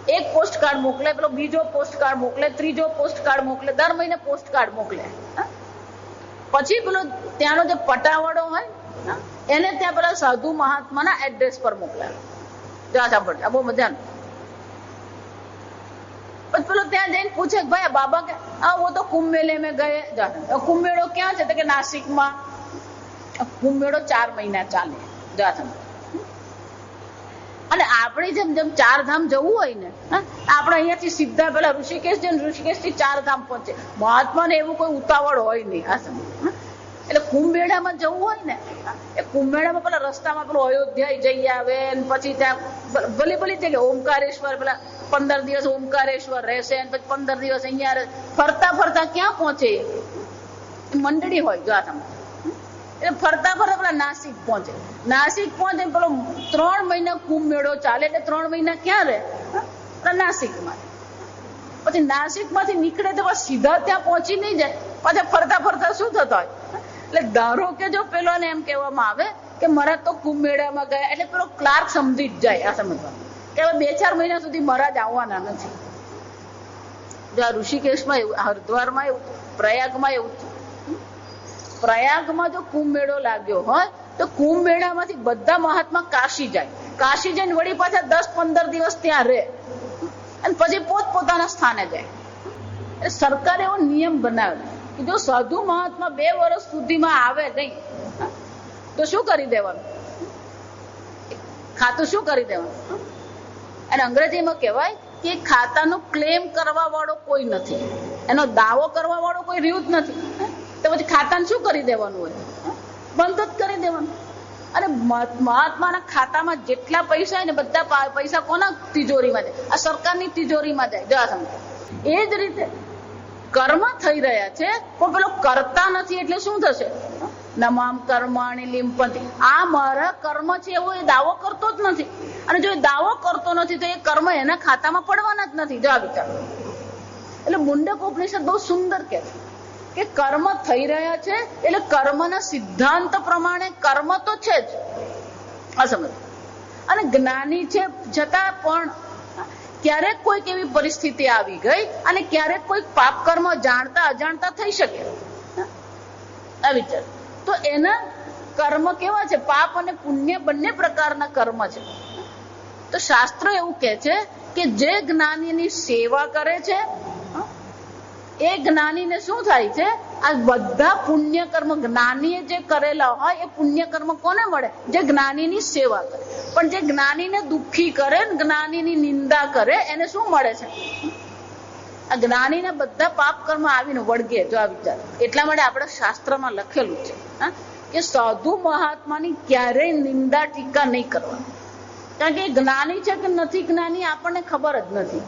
S1: એક પોસ્ટકાર્ડ મોકલે, પેલો બીજો પોસ્ટકાર્ડ મોકલે, ત્રીજો પોસ્ટકાર્ડ મોકલે, દર મહિને પોસ્ટકાર્ડ મોકલે. પછી પેલો ત્યાંનો જે પટાવાળો હોય એને ત્યાં પેલા સાધુ મહાત્માના એડ્રેસ પર મોકલાવે. જા સાંભળજો, આ બહુ મજાનું. પછી પેલો ત્યાં જઈને પૂછે કે ભાઈ બાબા કે વો તો કુંભ મેલે મેં ગયે. કુંભ મેળો ક્યાં છે? તો કે નાસિકમાં. કુંભ મેળો 4 મહિના ચાલે. જા સમજ. અને આપણે જેમ જેમ 4 ધામ જવું હોય ને, આપણે અહીંયાથી સીધા પેલા ઋષિકેશ જઈને ઋષિકેશ થી 4 ધામ પહોંચે. મહાત્માને એવું કોઈ ઉતાવળ હોય નહીં. આ સમજ. એટલે કુંભ મેળામાં જવું હોય ને, એ કુંભ મેળામાં પેલા રસ્તામાં પેલું અયોધ્યા જઈ આવે, પછી ત્યાં ભલી ભલી જગ્યા ઓમકારેશ્વર, પેલા 15 દિવસ ઓમકારેશ્વર રહેશે, પછી 15 દિવસ અહીંયા ફરતા ફરતા ક્યાં પહોંચે? મંડળી હોય. જો આ સમજ. એટલે ફરતા ફરતા પેલા નાસિક પહોંચે. નાસિક પહોંચે પેલો 3 મહિના કુંભ મેળો ચાલે, એટલે 3 મહિના ક્યાં રહે? નાસિકમાં. પછી નાસિક માંથી નીકળે તો સીધા ત્યાં પહોંચી નહીં જાય, પાછા ફરતા ફરતા શું થતો હોય? એટલે ધારો કે જો પેલો ને એમ કહેવામાં આવે કે મહારાજ તો કુંભ મેળામાં ગયા, એટલે પેલો ક્લાર્ક સમજી જ જાય આ સમજવા કે હવે 2-4 મહિના સુધી મહારાજ આવવાના નથી. જો આ ઋષિકેશમાં એવું, હરિદ્વારમાં એવું, પ્રયાગમાં એવું. પ્રયાગમાં જો કુંભ મેળો લાગ્યો હોય તો કુંભ મેળામાંથી બધા મહાત્મા કાશી જાય. કાશી જઈને વળી પાછા 10-15 દિવસ ત્યાં રહે અને પછી પોતપોતાના સ્થાને જાય. એટલે સરકારે એવો નિયમ બનાવ્યો કે જો સાધુ મહાત્મા 2 વર્ષ સુધીમાં આવે નહીં તો શું કરી દેવાનું? ખાતું શું કરી દેવાનું? અને અંગ્રેજીમાં કહેવાય કે ખાતાનું ક્લેમ કરવા વાળો કોઈ નથી, એનો દાવો કરવા વાળો કોઈ રહ્યું જ નથી. તો પછી ખાતાને શું કરી દેવાનું હોય? બંધ જ કરી દેવાનું. અને મહાત્માના ખાતામાં જેટલા પૈસા હોય ને બધા પૈસા કોના તિજોરીમાં જાય? આ સરકારની તિજોરીમાં જાય. જો સમજો એ જ રીતે કર્મ થઈ રહ્યા છે પણ પેલો કરતા નથી, એટલે શું થશે? નમામ કર્માણી લિંપંતી. આ મારા કર્મ છે એવો એ દાવો કરતો જ નથી. અને જો એ દાવો કરતો નથી તો એ કર્મ એના ખાતામાં પડવાના જ નથી. જો આ વિચાર. એટલે મુંડક ઉપનિષદ બહુ સુંદર કહે છે કે કર્મ થઈ રહ્યા છે એટલે કર્મના સિદ્ધાંત પ્રમાણે કર્મ તો છે જ, આ સમજ. અને જ્ઞાની છે છતાં પણ ક્યારેક કોઈક એવી પરિસ્થિતિ આવી ગઈ અને ક્યારેક કોઈક પાપ કર્મ જાણતા અજાણતા થઈ શકે, આ વિચાર. તો એના કર્મ કેવા છે? પાપ અને પુણ્ય બંને પ્રકારના કર્મ છે. તો શાસ્ત્ર એવું કહે છે કે જે જ્ઞાનીની સેવા કરે છે એ જ્ઞાનીને શું થાય છે? આ બધા પુણ્ય કર્મ જ્ઞાનીએ જે કરેલા હોય એ પુણ્ય કર્મ કોને મળે? જે જ્ઞાનીની સેવા કરે. પણ જે જ્ઞાનીને દુઃખી કરે, જ્ઞાનીની નિંદા કરે, એને શું મળે છે? આ જ્ઞાનીને બધા પાપ કર્મ આવીને વળગે. જો આ વિચાર. એટલા માટે આપણા શાસ્ત્રમાં લખેલું છે કે સાધુ મહાત્માની ક્યારેય નિંદા ટીકા નહીં કરવાની. કારણ કે એ જ્ઞાની છે કે નથી જ્ઞાની આપણને ખબર જ નથી.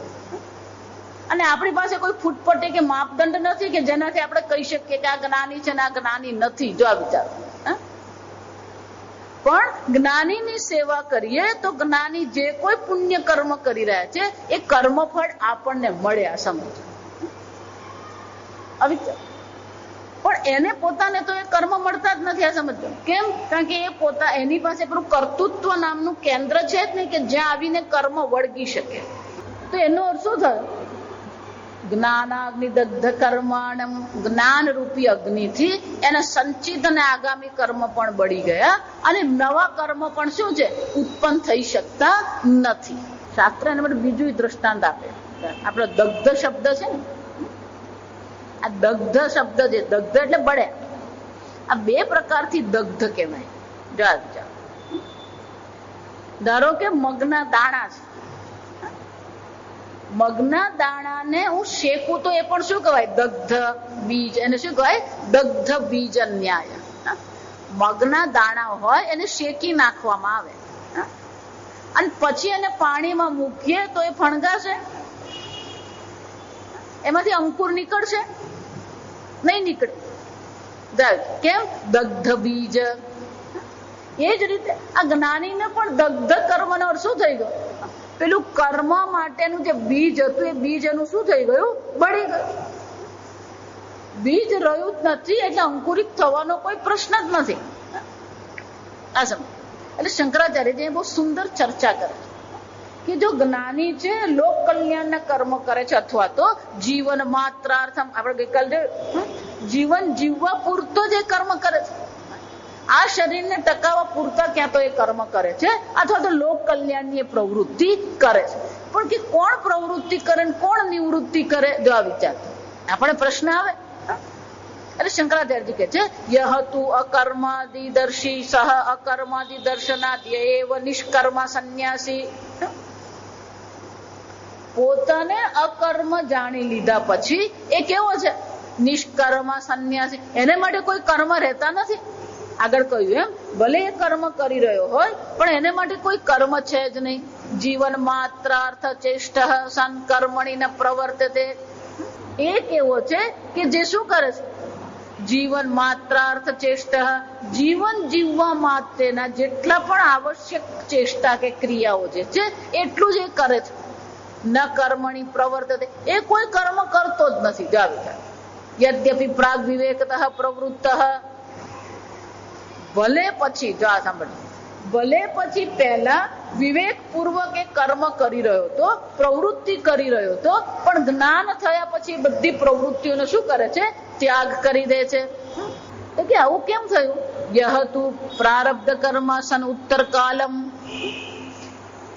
S1: અને આપણી પાસે કોઈ ફૂટપટ્ટી કે માપદંડ નથી કે જેનાથી આપણે કહી શકીએ કે આ જ્ઞાની છે ને આ જ્ઞાની નથી. જો આ વિચાર. પણ જ્ઞાનીની સેવા કરીએ તો જ્ઞાની જે કોઈ પુણ્ય કર્મ કરી રહ્યા છે એ કર્મફળ આપણને મળે. આ સમજ. પણ એને પોતાને તો એ કર્મ મળતા જ નથી. આ સમજો કેમ? કારણ કે એ એની પાસે પેલું કર્તૃત્વ નામનું કેન્દ્ર છે જ નહીં કે જ્યાં આવીને કર્મ વળગી શકે. તો એનો અર્થ શું થયો? જ્ઞાનાગ્નિ દગ્ધ કર્માણમ. જ્ઞાન રૂપી અગ્નિથી એના સંચિત અને આગામી કર્મ પણ બળી ગયા અને નવા કર્મ પણ શું છે? ઉત્પન્ન થઈ શકતા નથી. શાસ્ત્ર એને માટે બીજું દ્રષ્ટાંત આપે. આપણો દગ્ધ શબ્દ છે ને, આ દગ્ધ શબ્દ છે, દગ્ધ એટલે બળે. આ 2 પ્રકારથી દગ્ધ કહેવાય. ધારો કે મગના દાણા છે, મગના દાણાને હું શેકું તો એ પણ શું કહેવાય? દગ્ધ બીજ. એને શું કહેવાય? દગ્ધ બીજ ન્યાય. મગના દાણા હોય એને શેકી નાખવામાં આવે અને પછી એને પાણીમાં મૂકીએ તો એ ફણગાશે? એમાંથી અંકુર નીકળશે? નહીં નીકળે. કેમ? દગ્ધ બીજ. એ જ રીતે આ જ્ઞાનીને પણ દગ્ધ કર્મનો અર્થ શું થઈ ગયો? પેલું કર્મ માટેનું જે બીજ હતું એ બીજ એનું શું થઈ ગયું? બળી ગયું. બીજ રહ્યું જ નથી એટલે અંકુરિત થવાનો કોઈ પ્રશ્ન જ નથી. આ સમજ. એટલે શંકરાચાર્યજી બહુ સુંદર ચર્ચા કરે કે જો જ્ઞાની છે લોક કલ્યાણના કર્મ કરે છે અથવા તો જીવન માત્રાર્થમ, આપણે ગઈકાલે જીવન જીવવા પૂરતો જે કર્મ કરે છે, આ શરીરને ટકાવવા પૂરતા ક્યાં તો એ કર્મ કરે છે અથવા તો લોક કલ્યાણની પ્રવૃત્તિ કરે છે. પણ કે કોણ પ્રવૃત્તિ કરે ને કોણ નિવૃત્તિ કરે? જો આ વિચાર આપણે પ્રશ્ન આવે. એટલે શંકરાચાર્યજી કહે છે યહતુ અકર્માદિદર્શી સહ અકર્માદિ દર્શનાદ એવ નિષ્કર્મા સંન્યાસી. પોતાને અકર્મ જાણી લીધા પછી એ કેવો છે? નિષ્કર્મા સંન્યાસી. એને માટે કોઈ કર્મ રહેતા નથી. આગળ કહ્યું એમ ભલે એ કર્મ કરી રહ્યો હોય પણ એને માટે કોઈ કર્મ છે જ નહીં. જીવન માત્ર અર્થ ચેષ્ટ સંકર્મણી ન પ્રવર્તતે. એ કેવો છે કે જે શું કરે છે? જીવન માત્રાર્થ ચેષ્ટા, જીવન જીવવા માટેના જેટલા પણ આવશ્યક ચેષ્ટા કે ક્રિયાઓ જે છે એટલું જ એ કરે છે. ન કર્મણી પ્રવર્તતે, એ કોઈ કર્મ કરતો જ નથી. યદ્યપિ પ્રાગ વિવેકતઃ પ્રવૃત્ત, ભલે પછી જો આ સાંભળ, ભલે પછી પહેલા વિવેક પૂર્વક એ કર્મ કરી રહ્યો હતો, પ્રવૃત્તિ કરી રહ્યો હતો, પણ જ્ઞાન થયા પછી બધી પ્રવૃત્તિઓને શું કરે છે? ત્યાગ કરી દે છે. તો કે આવું કેમ થયું? યહ તુ પ્રારબ્ધ કર્મ સન ઉત્તર કાલમ,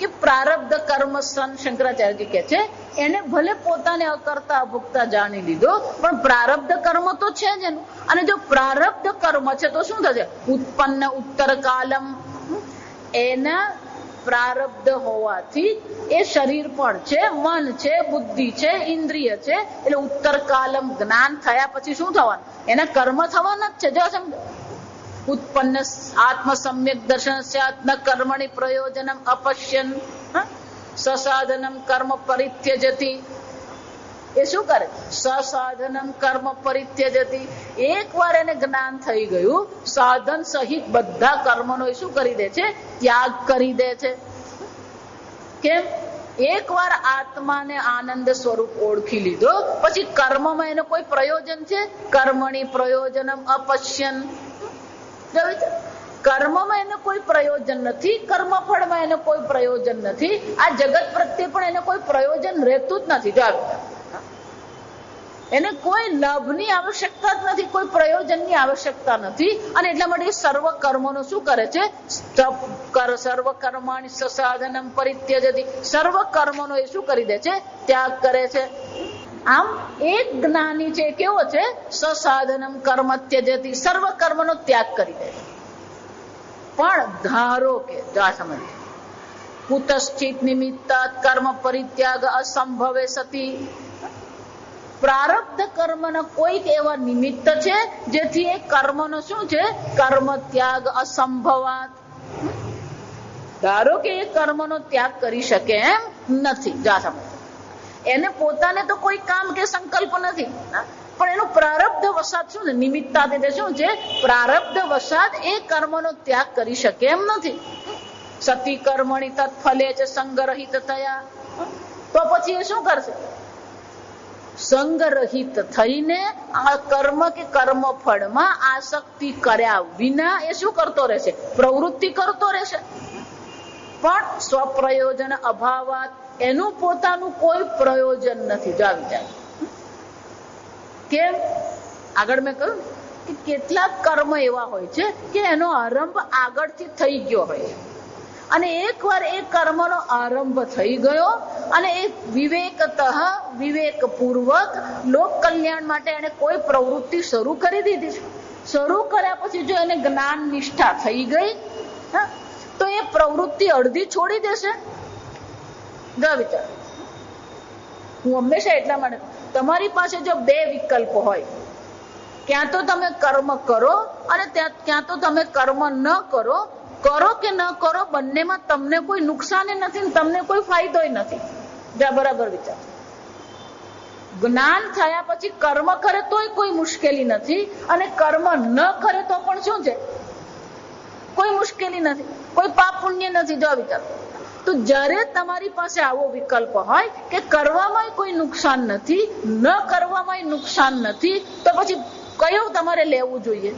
S1: કે પ્રારબ્ધ કર્મ સન, શંકરાચાર્યજી કે છે એને ભલે પોતાને અકર્તા અભોક્તા જાણી લીધો, પણ પ્રારબ્ધ કર્મ તો છે જ એનું. અને જો પ્રારબ્ધ કર્મ છે તો શું થશે? ઉત્પન્ન ઉત્તર કાલમ, એના પ્રારબ્ધ હોવાથી એ શરીર પણ છે, મન છે, બુદ્ધિ છે, ઇન્દ્રિય છે, એટલે ઉત્તર કાલમ જ્ઞાન થયા પછી શું થવાનું? એના કર્મ થવાના જ છે. જો સમજો, ઉત્પન્ન આત્મ સમ્યક દર્શન સ્યાત્ ન કર્મણિ પ્રયોજનમ અપશ્યન સસાધનમ કર્મ પરિત્યજતી. એ શું કરે? સસાધનમ કર્મ પરિત્યજતી. એકવાર એને જ્ઞાન થઈ ગયું, સાધન સહિત બધા કર્મનો એ શું કરી દે છે? ત્યાગ કરી દે છે. કેમ? એકવાર આત્માને આનંદ સ્વરૂપ ઓળખી લીધો પછી કર્મમાં એને કોઈ પ્રયોજન છે? કર્મણી પ્રયોજનમ અપશ્યન. કર્મમાં એને કોઈ પ્રયોજન નથી, કર્મફળમાં એને કોઈ પ્રયોજન નથી, આ જગત પ્રત્યે પણ એને કોઈ પ્રયોજન રહેતું જ નથી. એને કોઈ લાભની આવશ્યકતા જ નથી, કોઈ પ્રયોજનની આવશ્યકતા નથી. અને એટલા માટે સર્વ કર્મોનો શું કરે છે? સર્વ કર્માણિ સસાધનમ પરિત્યજતિ, સર્વ કર્મોનો એ શું કરી દે છે? ત્યાગ કરે છે. આમ એક જ્ઞાની છે કેવો છે? સસાધનમ કર્મ ત્યજતિ, સર્વ કર્મનો ત્યાગ કરી દે. પણ ધારો કે જા સમજ, કુતશ્ચિત નિમિત્તાત કર્મ પરિત્યાગ અસંભવે સતી, પ્રારબ્ધ કર્મના કોઈક એવા નિમિત્ત છે જેથી એ કર્મનો શું છે? કર્મ ત્યાગ અસંભવાત. ધારો કે એ કર્મનો ત્યાગ કરી શકે એમ નથી. જા સમજ, એને પોતાને તો કોઈ કામ કે સંકલ્પ નથી, પણ એનું પ્રારબ્ધ વસાત શું છે? નિમિત્તાત એટલે શું છે? પ્રારબ્ધ વસાત એ કર્મનો ત્યાગ કરી શકે એમ નથી. સતી કર્મણી તત્ફલે છે સંગરહિત થયા, તો પછી એ શું કરશે? સંગરહિત થઈને આ કર્મ કે કર્મ ફળમાં આસક્તિ કર્યા વિના એ શું કરતો રહેશે? પ્રવૃત્તિ કરતો રહેશે. પણ સ્વપ્રયોજન અભાવાત, એનું પોતાનું કોઈ પ્રયોજન નથી. જો વિચાર કેમ? આગળ મેં કહ્યું કે કેટલાક કર્મ એવા હોય છે કે એનો આરંભ આગળથી થઈ ગયો હોય, અને એકવાર એ કર્મનો આરંભ થઈ ગયો અને એ વિવેકતઃ વિવેકપૂર્વક લોક કલ્યાણ માટે એને કોઈ પ્રવૃત્તિ શરૂ કરી દીધી છે. શરૂ કર્યા પછી જો એને જ્ઞાન નિષ્ઠા થઈ ગઈ તો એ પ્રવૃત્તિ અડધી છોડી દેશે. વિચાર, હું હંમેશા એટલા માટે, તમારી પાસે જો બે વિકલ્પો હોય, ક્યાં તો તમે કર્મ કરો અને ક્યાં તો તમે કર્મ ન કરો, કરો કે ન કરો બંનેમાં તમને કોઈ નુકસાન નથી, તમને કોઈ ફાયદો નથી. બરાબર વિચાર. જ્ઞાન થયા પછી કર્મ કરે તોય કોઈ મુશ્કેલી નથી, અને કર્મ ન કરે તો પણ શું છે? કોઈ મુશ્કેલી નથી, કોઈ પાપ પુણ્ય નથી. જો વિચાર, તો જ્યારે તમારી પાસે આવો વિકલ્પ હોય કે કરવામાં કોઈ નુકસાન નથી, ન કરવામાં નુકસાન નથી, તો પછી કયું તમારે લેવું જોઈએ?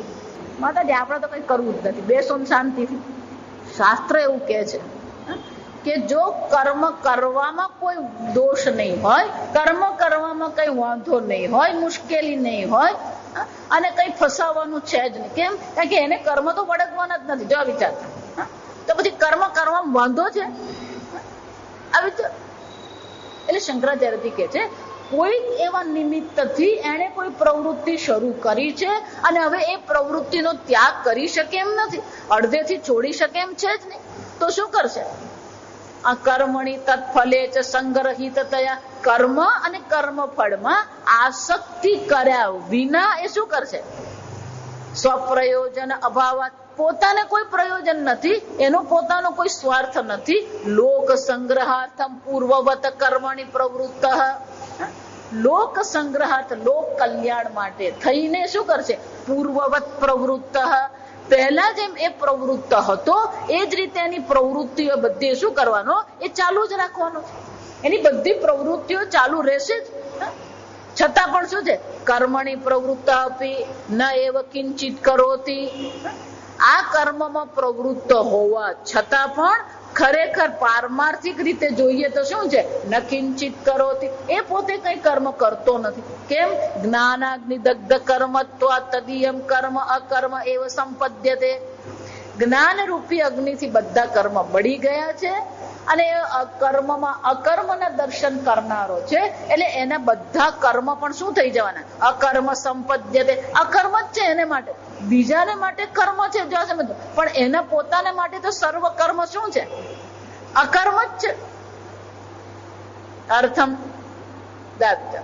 S1: માતાજી આપણે તો કઈ કરવું જ નથી, બેસો શાંતિથી. શાસ્ત્ર એવું કહે છે કે જો કર્મ કરવામાં કોઈ દોષ નહીં હોય, કર્મ કરવામાં કઈ વાંધો નહીં હોય, મુશ્કેલી નહીં હોય, અને કઈ ફસાવાનું છે જ નહીં. કેમ? કારણ કે એને કર્મ તો વળગવાના જ નથી. જો વિચાર, તો પછી કર્મ કરવામાં વાંધો છે? એટલે શંકરાચાર્યજી કે છે કોઈ એવા નિમિત્તથી એને કોઈ પ્રવૃત્તિ શરૂ કરી છે અને હવે એ પ્રવૃત્તિનો ત્યાગ કરી શકે એમ નથી, અડધેથી છોડી શકે એમ છે જ નહીં, તો શું કરશે? આ કર્મણી તત્ફલે છે સંગ્રહિત થયા, કર્મ અને કર્મ ફળમાં આસક્તિ કર્યા વિના એ શું કરશે? સ્વપ્રયોજન અભાવાત, પોતાને કોઈ પ્રયોજન નથી, એનો પોતાનો કોઈ સ્વાર્થ નથી. લોક સંગ્રહાર્થમ પૂર્વવત કર્મણી પ્રવૃત્ત, લોક સંગ્રહાર્થ, લોક કલ્યાણ માટે થઈને શું કરશે? પૂર્વવત પ્રવૃત્ત, પહેલા જેમ એ પ્રવૃત્ત હતો એ જ રીતે એની પ્રવૃત્તિઓ બધી શું કરવાનો? એ ચાલુ જ રાખવાનો છે. એની બધી પ્રવૃત્તિઓ ચાલુ રહેશે જ. છતાં પણ શું છે? કર્મણી પ્રવૃત્ત અપી ન એવ કિંચિત કરોતિ. આ કર્મમાં પ્રવૃત્ત હોવા છતાં પણ ખરેખર પારમાર્થિક રીતે જોઈએ તો શું છે? ન કિંચિત કરોતિ, એ પોતે કઈ કર્મ કરતો નથી. કેમ? જ્ઞાનાગ્નિ દગ્ધ કર્મત્વા તદીયમ કર્મ અકર્મ એવ સંપદ્યતે. જ્ઞાન રૂપી અગ્નિથી બધા કર્મ બળી ગયા છે અને કર્મમાં અકર્મના દર્શન કરનારો છે, એટલે એના બધા કર્મ પણ શું થઈ જવાના? અકર્મ સંપદ્યતે. અકર્મ જ છે એને માટે. બીજાને માટે કર્મ છે જો સમજો, પણ એના પોતાને માટે તો સર્વ કર્મ શું છે? અકર્મ જ છે. અર્થમ દાત્ય.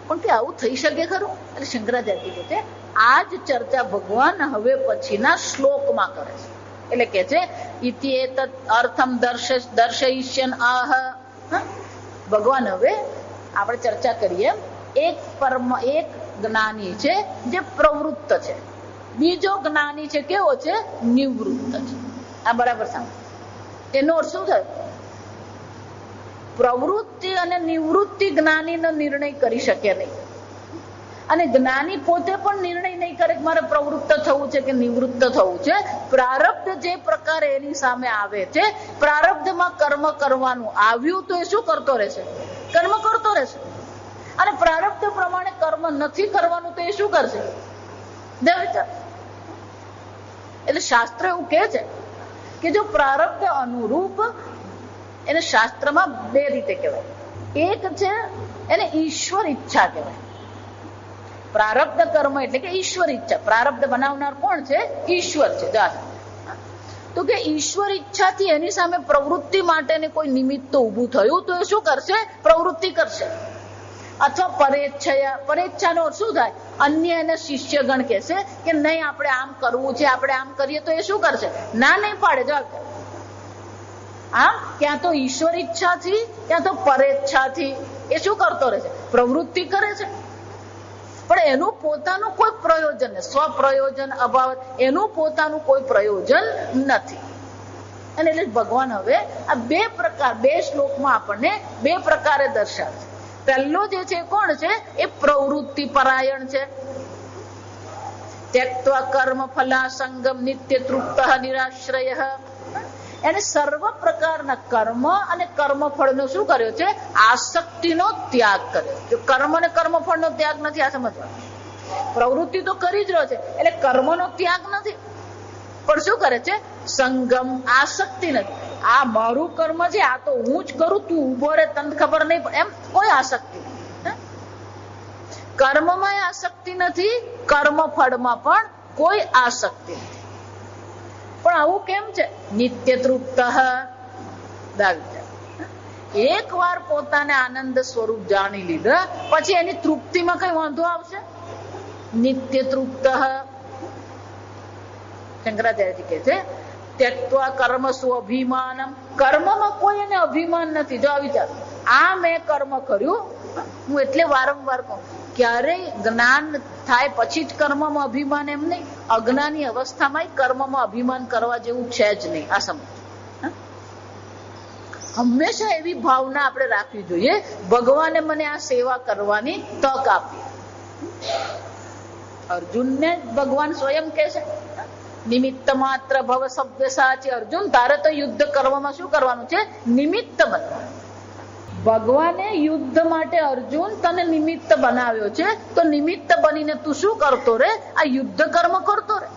S1: પણ કે આવું થઈ શકે ખરું? એટલે શંકરાચાર્ય કહે છે આ જ ચર્ચા ભગવાન હવે પછીના શ્લોકમાં કરે છે. એટલે કે છે ઇતિ એતત અર્થમ દર્શયિષ્યન આહ. ભગવાન હવે આપણે ચર્ચા કરીએ, એક જ્ઞાની છે જે પ્રવૃત્ત છે, બીજો જ્ઞાની છે કેવો છે? નિવૃત્ત છે. આ બરાબર સાંભળો. એનો અર્થ શું થાય? પ્રવૃત્તિ અને નિવૃત્તિ જ્ઞાનીનો નિર્ણય કરી શકે નહીં, અને જ્ઞાની પોતે પણ નિર્ણય નહીં કરે કે મારે પ્રવૃત્ત થવું છે કે નિવૃત્ત થવું છે. પ્રારબ્ધ જે પ્રકારે એની સામે આવે છે, પ્રારબ્ધમાં કર્મ કરવાનું આવ્યું તો એ શું કરતો રહેશે? કર્મ કરતો રહેશે. અને પ્રારબ્ધ પ્રમાણે કર્મ નથી કરવાનું તો એ શું કરશે? એટલે શાસ્ત્ર એવું કહે છે કે જો પ્રારબ્ધ અનુરૂપ, એને શાસ્ત્રમાં બે રીતે કહેવાય. એક છે એને ઈશ્વર ઈચ્છા કહેવાય. પ્રારબ્ધ કર્મ એટલે કે ઈશ્વર ઈચ્છા. પ્રારબ્ધ બનાવનાર કોણ છે? ઈશ્વર છે. તો કે ઈશ્વર ઈચ્છાથી એની સામે પ્રવૃત્તિ માટે કોઈ નિમિત્ત ઉભું થયું તો એ શું કરશે? પ્રવૃત્તિ કરશે. અથવા પરેચ્છયા, પરેચ્છાનો શું થાય? અન્ય એને શિષ્યગણ કહેશે કે નહીં આપણે આમ કરવું છે, આપણે આમ કરીએ તો એ શું કરશે? ના નહીં પાડે. જો આમ ક્યાં તો ઈશ્વર ઈચ્છાથી, ક્યાં તો પરેચ્છાથી એ શું કરતો રહેશે? પ્રવૃત્તિ કરે છે. પણ એનું પોતાનું કોઈ પ્રયોજન, સ્વપ્રયોજન અભાવ, એનું પોતાનું કોઈ પ્રયોજન નથી. અને એટલે ભગવાન હવે આ બે પ્રકાર, બે શ્લોકમાં આપણને બે પ્રકારે દર્શાવે છે. પહેલો જે છે કોણ છે? એ પ્રવૃત્તિ પરાયણ છે. ત્યક્ત્વા કર્મ ફલાસંગમ નિત્ય તૃપ્ત નિરાશ્રય. એને સર્વ પ્રકારના કર્મ અને કર્મફળનો શું કર્યો છે? આસક્તિનો ત્યાગ કર્યો. જો કર્મ અને કર્મફળનો ત્યાગ નથી, આ સમજવાનું. પ્રવૃત્તિ તો કરી જ રહ્યો છે એટલે કર્મનો ત્યાગ નથી, પણ શું કરે છે? સંગમ, આસક્તિ નથી. આ મારું કર્મ છે, આ તો હું જ કરું, તું ઉભો રે, તને ખબર નહીં પડે, એમ કોઈ આસક્તિ નથી. કર્મમાં આસક્તિ નથી, કર્મફળમાં પણ કોઈ આસક્તિ નથી. પણ આવું કેમ છે? નિત્ય તૃપ્ત. એક વાર પોતાને આનંદ સ્વરૂપ જાણી લીધા પછી એની તૃપ્તિમાં કઈ વાંધો આવશે? નિત્ય તૃપ્ત. શંકરાચાર્યજી કહે છે ત્યક્ત્વા કર્મ સ્વઅભિમાનમ. કર્મમાં કોઈ એને અભિમાન નથી. જો આ વિચાર, આ મેં કર્મ કર્યું, હું એટલે વારંવાર કહું, ક્યારેય જ્ઞાન થાય પછી જ કર્મમાં અભિમાન એમ નહીં. અજ્ઞાની અવસ્થામાં કર્મમાં અભિમાન કરવા જેવું છે જ નહીં. આ સમજ. હંમેશા એવી ભાવના આપણે રાખવી જોઈએ, ભગવાને મને આ સેવા કરવાની તક આપી. અર્જુનને ભગવાન સ્વયં કહે છે નિમિત્ત માત્ર ભવ શબ્દ સાચી. અર્જુન, તારે તો યુદ્ધ કરવામાં શું કરવાનું છે? નિમિત્ત બનવાનું. ભગવાને યુદ્ધ માટે અર્જુન તને નિમિત્ત બનાવ્યો છે, તો નિમિત્ત બનીને તું શું કરતો રે? આ યુદ્ધ કર્મ કરતો રે.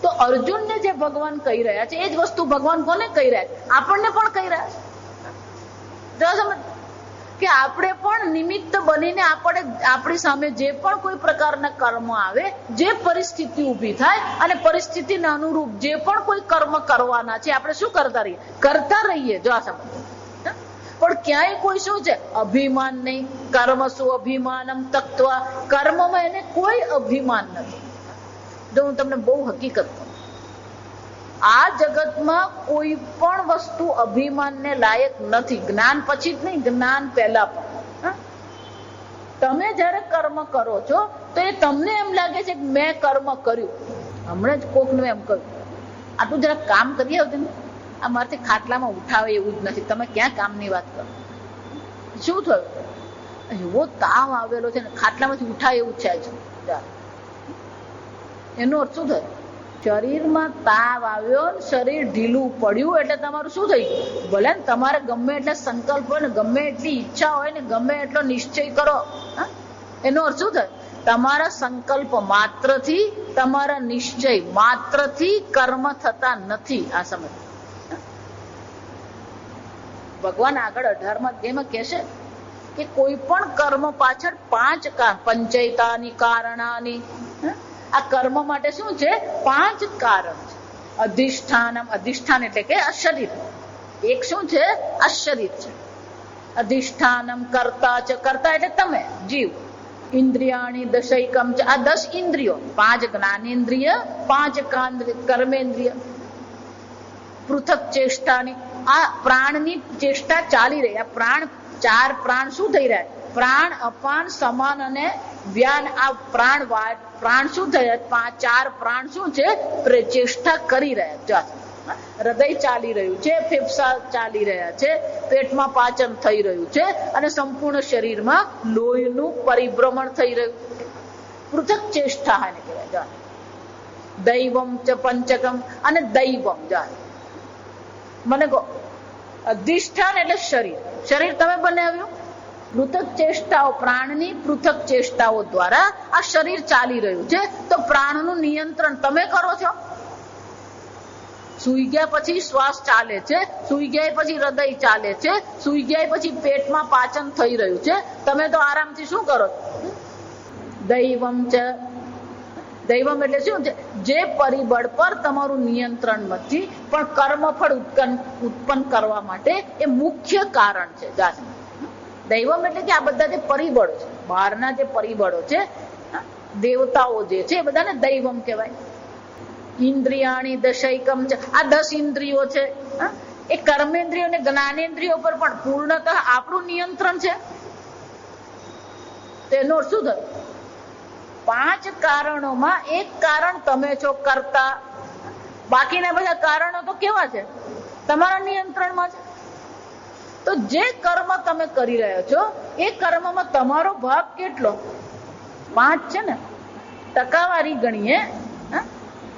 S1: તો અર્જુનને જે ભગવાન કહી રહ્યા છે એ જ વસ્તુ ભગવાન કોને કહી રહ્યા છે? આપણને પણ કહી રહ્યા છે. કે આપણે પણ નિમિત્ત બનીને આપણે આપણી સામે જે પણ કોઈ પ્રકારના કર્મ આવે, જે પરિસ્થિતિ ઊભી થાય અને પરિસ્થિતિને અનુરૂપ જે પણ કોઈ કર્મ કરવાના છે આપણે શું કરતા રહીએ. જો આ સમજ. પણ ક્યાંય કોઈ શું છે? અભિમાન નહીં. કર્મ શું અભિમાનમ તક્ત્વા. કર્મમાં એને કોઈ અભિમાન નથી. જો હું તમને બહુ હકીકત કહું, આ જગતમાં કોઈ પણ વસ્તુ અભિમાનને લાયક નથી. જ્ઞાન પછી જ નહીં, જ્ઞાન પહેલા પણ. તમે જયારે કર્મ કરો છો તો એ તમને એમ લાગે છે કે મેં કર્મ કર્યું. હમણાં જ કોકનું એમ કહ્યું, આટલું જરા કામ કરી આવતું ને, આ મારાથી ખાટલામાં ઉઠાવે એવું જ નથી, તમે ક્યાં કામની વાત કરો. શું થયું? એવો તાવ આવેલો છે ને, ખાટલામાંથી ઉઠાય એવું છે જ. એનો અર્થ શું થયો? શરીરમાં તાવ આવ્યો, શરીર ઢીલું પડ્યું એટલે તમારું શું થઈ ગયું? ભલે ને તમારે ગમે એટલે સંકલ્પ હોય ને, ગમે એટલી ઈચ્છા હોય ને, ગમે એટલો નિશ્ચય કરો, એનો અર્થ શું થાય? તમારા સંકલ્પ માત્રથી, તમારા નિશ્ચય માત્રથી કર્મ થતા નથી. આ સમજ ભગવાન આગળ 18મા અધ્યાયમાં કહેશે કે કોઈ પણ કર્મ પાછળ 5 પંચૈતાની કારણાની, આ કર્મ માટે શું છે? 5 કારણ છે. અધિષ્ઠાનમ, અધિષ્ઠાન એટલે કે આ શરીર. એક શું છે? આ શરીર છે. અધિષ્ઠાનમ કર્તા છે, કર્તા એટલે તમે જીવ. ઇન્દ્રિયાણી દશૈકમ છે, આ 10 ઇન્દ્રિયો, 5 જ્ઞાનેન્દ્રિય, 5 કર્મેન્દ્રિય. પૃથક ચેષ્ટાની, આ પ્રાણની ચેષ્ટા ચાલી રહી. આ પ્રાણ, 4 પ્રાણ શું થઈ રહ્યા? પ્રાણ, અપાન, સમાન અને વ્યાન. આ પ્રાણ શું થયા? 4 પ્રાણ શું છે? ચેષ્ટા કરી રહ્યા. હૃદય ચાલી રહ્યું છે, ફેફસા ચાલી રહ્યા છે, પેટમાં પાચન થઈ રહ્યું છે અને સંપૂર્ણ શરીરમાં લોહીનું પરિભ્રમણ થઈ રહ્યું. પૃથક ચેષ્ટા એને કહેવાય. દૈવમ ચ પંચકમ, અને દૈવમ મને કહો, અધિષ્ઠાન એટલે શરીર. શરીર તમે બનાવ્યું. પૃથક ચેષ્ટાઓ, પ્રાણની પૃથક ચેષ્ટાઓ દ્વારા આ શરીર ચાલી રહ્યું છે. તો પ્રાણનું નિયંત્રણ તમે કરો છો. સુઈ ગયા પછી શ્વાસ ચાલે છે, સુઈ ગયા પછી હૃદય ચાલે છે, સુઈ ગયા પછી પેટમાં પાચન થઈ રહ્યું છે. તમે તો આરામથી શું કરો? દૈવમ છે. દૈવમ એટલે શું છે? જે પરિબળ પર તમારું નિયંત્રણ નથી, પણ કર્મફળ ઉત્પન્ન કરવા માટે એ મુખ્ય કારણ છે. દૈવમ એટલે કે આ બધા જે પરિબળો છે, બહારના જે પરિબળો છે, દેવતાઓ જે છે, એ બધાને દૈવમ કહેવાય. ઇન્દ્રિયાણી દશૈકમ છે, આ 10 ઇન્દ્રિયો છે. એ કર્મેન્દ્રિયો અને જ્ઞાનેન્દ્રિયો પર પણ પૂર્ણતઃ આપણું નિયંત્રણ છે. તેનો શું થયું? 5 કારણોમાં એક કારણ તમે છો કરતા. બાકીના બધા કારણો તો કેવા છે? તમારા નિયંત્રણમાં છે. તો જે કર્મ તમે કરી રહ્યા છો એ કર્મમાં તમારો ભાગ કેટલો? 5 છે ને, ટકાવારી ગણીએ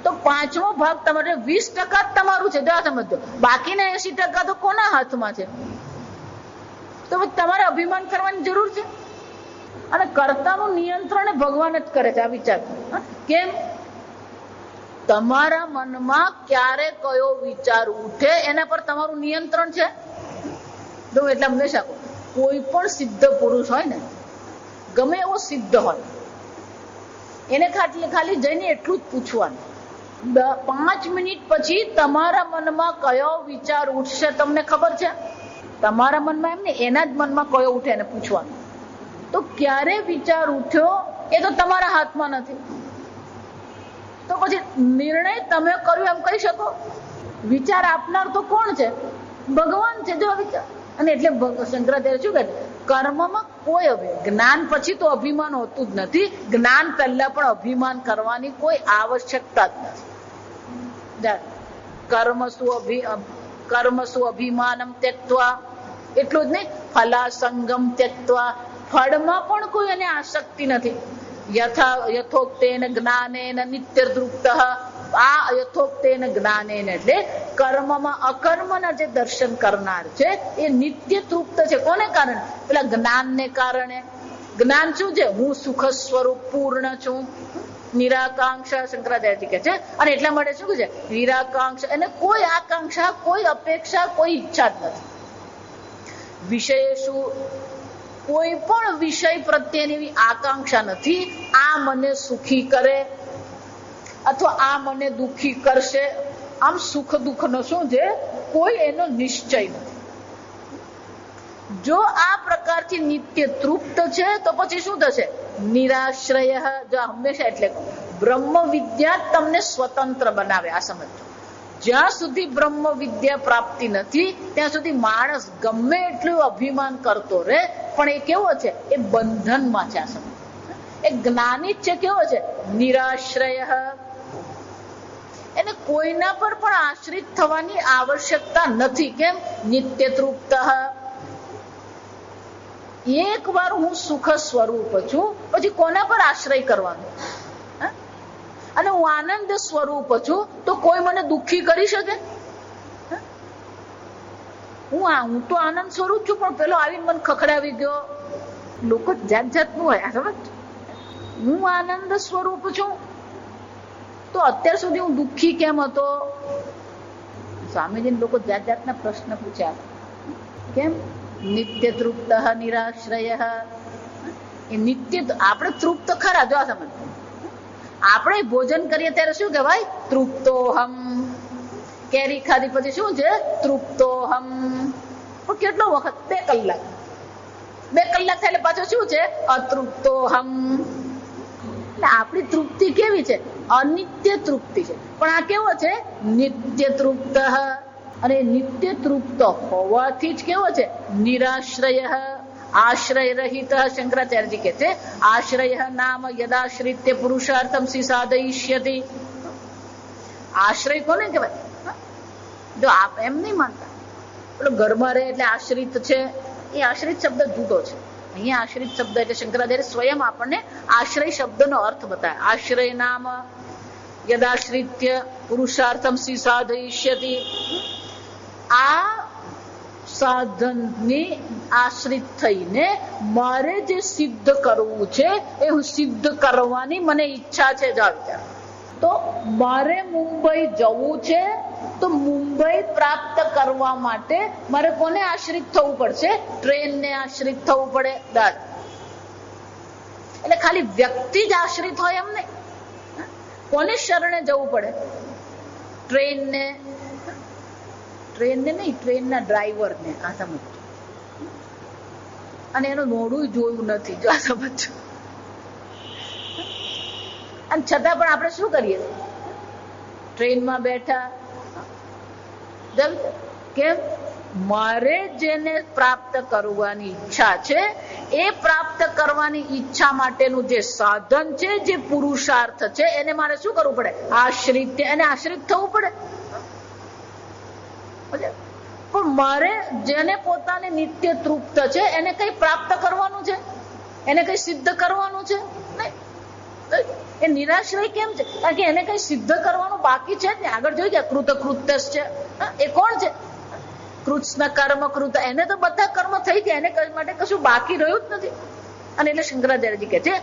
S1: તો 5મો ભાગ તમારે 20% જ તમારું છે. જો સમજો, બાકીના 80% તો કોના હાથમાં છે? તો તમારે અભિમાન કરવાની જરૂર છે. અને કર્તાનું નિયંત્રણ ભગવાન જ કરે છે. આ વિચાર કેમ? તમારા મનમાં ક્યારે કયો વિચાર ઉઠે એના પર તમારું નિયંત્રણ છે. જો એટલે હંમેશા કોઈ પણ સિદ્ધ પુરુષ હોય ને, ગમે એવો સિદ્ધ હોય, એને ખાલી જઈને એટલું જ પૂછવાનું, 5 મિનિટ પછી તમારા મનમાં કયો વિચાર ઉઠશે તમને ખબર છે? તમારા મનમાં એમ ને, એના જ મનમાં કયો ઉઠે એને પૂછવાનું. તો ક્યારે વિચાર ઉઠ્યો એ તો તમારા હાથમાં નથી. તો પછી નિર્ણય તમે કર્યો એમ કહી શકો? વિચાર આપનાર તો કોણ છે? ભગવાન છે. જો વિચાર, અને એટલે શંકરાચાર્ય શું કહે? કર્મમાં કોઈ જ્ઞાન પછી તો અભિમાન હોતું જ નથી. જ્ઞાન પહેલા પણ અભિમાન કરવાની કોઈ આવશ્યકતા જ નથી. કર્મસુ અભિમાનમ ત્યક્ત્વા, એટલું જ નહીં, ફલાસંગમ ત્યક્ત્વા, ફળમાં પણ કોઈ એને આસક્તિ નથી. યથોક્તેન જ્ઞાનેન નિત્યતૃપ્તઃ, આ યથોક્તેન જ્ઞાનેન એટલે કર્મમાં અકર્મના જે દર્શન કરનાર છે એ નિત્ય તૃપ્ત છે. કોને કારણે? પેલા જ્ઞાનને કારણે. જ્ઞાન શું છે? હું સુખ સ્વરૂપ પૂર્ણ છું, નિરાકાંક્ષા. શંકરાચાર્ય કહે છે. અને એટલા માટે શું છે? નિરાકાંક્ષા, એને કોઈ આકાંક્ષા, કોઈ અપેક્ષા, કોઈ ઈચ્છા જ નથી. વિષય કોઈ પણ વિષય પ્રત્યેની એવી આકાંક્ષા નથી. આ મને સુખી કરે અથવા આ મને દુખી કરશે. આમ સુખ દુઃખ નો શું છે? કોઈ એનો નિશ્ચય નથી. જો આ પ્રકારથી નિત્ય તૃપ્ત છે તો પછી શું થશે? નિરાશ્રય. જો હંમેશા એટલે બ્રહ્મ વિદ્યા તમને સ્વતંત્ર બનાવે. આ સમજો, જ્યાં સુધી બ્રહ્મ વિદ્યા પ્રાપ્તિ નથી ત્યાં સુધી માણસ ગમે એટલું અભિમાન કરતો રહે પણ એ કેવો છે? એ બંધનમાં છે. આ સમય એ જ્ઞાની જ છે. કેવો છે? નિરાશ્રય. એને કોઈના પર પણ આશ્રિત થવાની આવશ્યકતા નથી. કેમ? નિત્ય તૃપ્ત. એક વાર હું સુખ સ્વરૂપ છું, પછી કોના પર આશ્રય કરવાનો? અને હું આનંદ સ્વરૂપ છું, તો કોઈ મને દુઃખી કરી શકે? હું તો આનંદ સ્વરૂપ છું, પણ પેલો આવીને મને ખખડાવી ગયો. લોકો જાત જાતનું હોય. સમજ? હું આનંદ સ્વરૂપ છું, તો અત્યાર સુધી હું દુઃખી કેમ હતો? સ્વામીજીને લોકો જાત જાતના પ્રશ્ન પૂછ્યા. કેમ? નિત્ય તૃપ્ત નિરાશ્રય. એ નિત્ય આપણે તૃપ્ત ખરા. જો આ સમજ, આપણે ભોજન કરીએ ત્યારે શું કહેવાય? તૃપ્તોહમ. કેરી ખાધી પછી શું છે? તૃપ્તોહમ. પણ કેટલો વખત? 2 કલાક. 2 કલાક થાય એટલે પાછો શું છે? અતૃપ્તોહમ. એટલે આપણી તૃપ્તિ કેવી છે? અનિત્ય તૃપ્તિ છે. પણ આ કેવો છે? નિત્ય તૃપ્ત. અને નિત્ય તૃપ્ત હોવાથી જ કેવો છે? નિરાશ્રય. આશ્રય રહિત. શંકરાચાર્યજી કહે છે આશ્રય નામ યદાશ્રિત્ય પુરુષાર્થમ સાધયિષ્યતિ. આશ્રય કોને કહેવાય? જો આપ એમ નહીં માનતા પેલો ઘરમાં રહે એટલે આશ્રિત છે, એ આશ્રિત શબ્દ જુદો છે. અહીંયા આશ્રિત શબ્દ એટલે શંકરાચાર્ય સ્વયં આપણને આશ્રય શબ્દનો અર્થ બતાવે. આશ્રય નામ યદાશ્રિત્ય પુરુષાર્થમ સાધયિષ્યતિ. આ સાધનની આશ્રિત થઈને મારે જે સિદ્ધ કરવું છે એ હું સિદ્ધ કરવાની મને ઈચ્છા છે. તો મારે મુંબઈ જવું છે, તો મુંબઈ પ્રાપ્ત કરવા માટે મારે કોને આશ્રિત થવું પડશે? ટ્રેનને આશ્રિત થવું પડે. એટલે ખાલી વ્યક્તિ જ આશ્રિત હોય એમ નહીં. કોને શરણે જવું પડે? ટ્રેનને. ટ્રેનને નહીં, ટ્રેનના ડ્રાઈવરને. આ સમજ. અને એનું મોઢું જોયું નથી. જો આ સમજો. અને છતાં પણ આપણે શું કરીએ? ટ્રેનમાં બેઠા. કેમ? મારે જેને પ્રાપ્ત કરવાની ઈચ્છા છે એ પ્રાપ્ત કરવાની ઈચ્છા માટેનું જે સાધન છે, જે પુરુષાર્થ છે, એને મારે શું કરવું પડે? આશ્રિત. એને આશ્રિત થવું પડે. પણ મારે જેને પોતાને નિત્ય તૃપ્ત છે એને કઈ પ્રાપ્ત કરવાનું છે? એને કઈ સિદ્ધ કરવાનું છે? નહીં. એ નિરાશ્રય કેમ છે? કારણ કે એને કઈ સિદ્ધ કરવાનું બાકી છે જ ને. આગળ જોઈ ગયા કૃત કૃત્ય છે. એ કોણ છે? કૃષ્ણ કર્મ કૃત. એને તો બધા કર્મ થઈ ગયા, એને માટે કશું બાકી રહ્યું જ નથી. અને એટલે શંકરાચાર્યજી કહે છે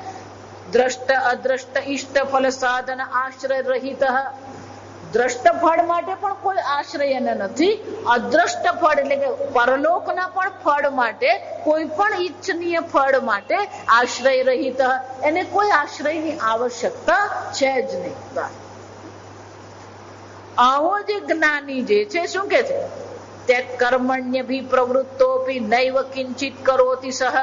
S1: દ્રષ્ટ અદ્રષ્ટ ઇષ્ટ ફલ સાધન આશ્રય રહિત. દ્રષ્ટ ફળ માટે પણ કોઈ આશ્રય એને નથી. અદ્રષ્ટ ફળ એટલે કે પરલોકના પણ ફળ માટે, કોઈ પણ ઈચ્છનીય ફળ માટે આશ્રય રહિત. એને કોઈ આશ્રયની આવશ્યકતા છે જ નહીં. આવો જે જ્ઞાની જે છે શું કે છે? તે કર્મણ્ય ભી પ્રવૃત્તોપી નૈવ કિંચિત કરોતિ સહ.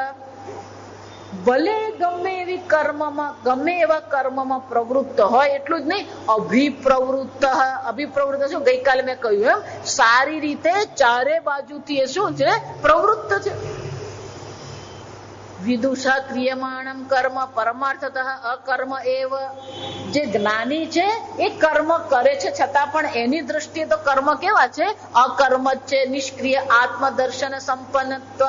S1: ભલે ગમે એવી કર્મમાં, ગમે એવા કર્મમાં પ્રવૃત્ત હોય, એટલું જ નહીં અભિપ્રવૃત્ત. અભિપ્રવૃત્ત શું? ગઈકાલે મેં કહ્યું એમ સારી રીતે ચારે બાજુથી એ શું છે? પ્રવૃત્ત છે. વિદુષા ક્રિયમાણમ કર્મ પરમાર્થતઃ અકર્મ એવ. જે જ્ઞાની છે એ કર્મ કરે છે, છતાં પણ એની દ્રષ્ટિએ તો કર્મ કેવા છે? અકર્મ જ છે. નિષ્ક્રિય આત્મદર્શન સંપન્નત્વ.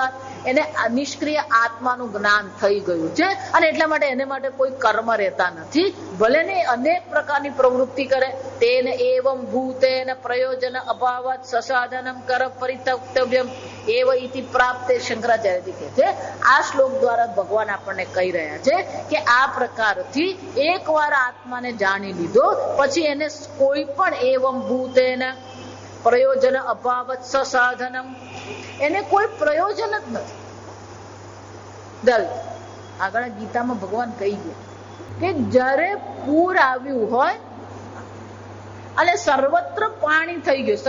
S1: એને નિષ્ક્રિય આત્માનું જ્ઞાન થઈ ગયું છે અને એટલા માટે એને માટે કોઈ કર્મ રહેતા નથી. ભલે ને અનેક પ્રકારની પ્રવૃત્તિ કરે. તેન એવમ ભૂતેન પ્રયોજન અભાવાત સસાધનમ કર પરિતક્તવ્યમ એવ ઇતિ પ્રાપ્તે. શંકરાચાર્યજી કહે છે આ શ્લોક દ્વારા ભગવાન આપણને કહી રહ્યા છે કે આ પ્રકારથી એકવાર આત્માને જાણી લીધો પછી એને કોઈ પણ એવમ ભૂતેન પ્રયોજન અભાવત સસાધનમ, એને કોઈ પ્રયોજન જ નથી. આગળ ગીતામાં ભગવાન કહી ગયા કે જ્યારે પૂર આવ્યું હોય અને સર્વત્ર પાણી થઈ ગયું,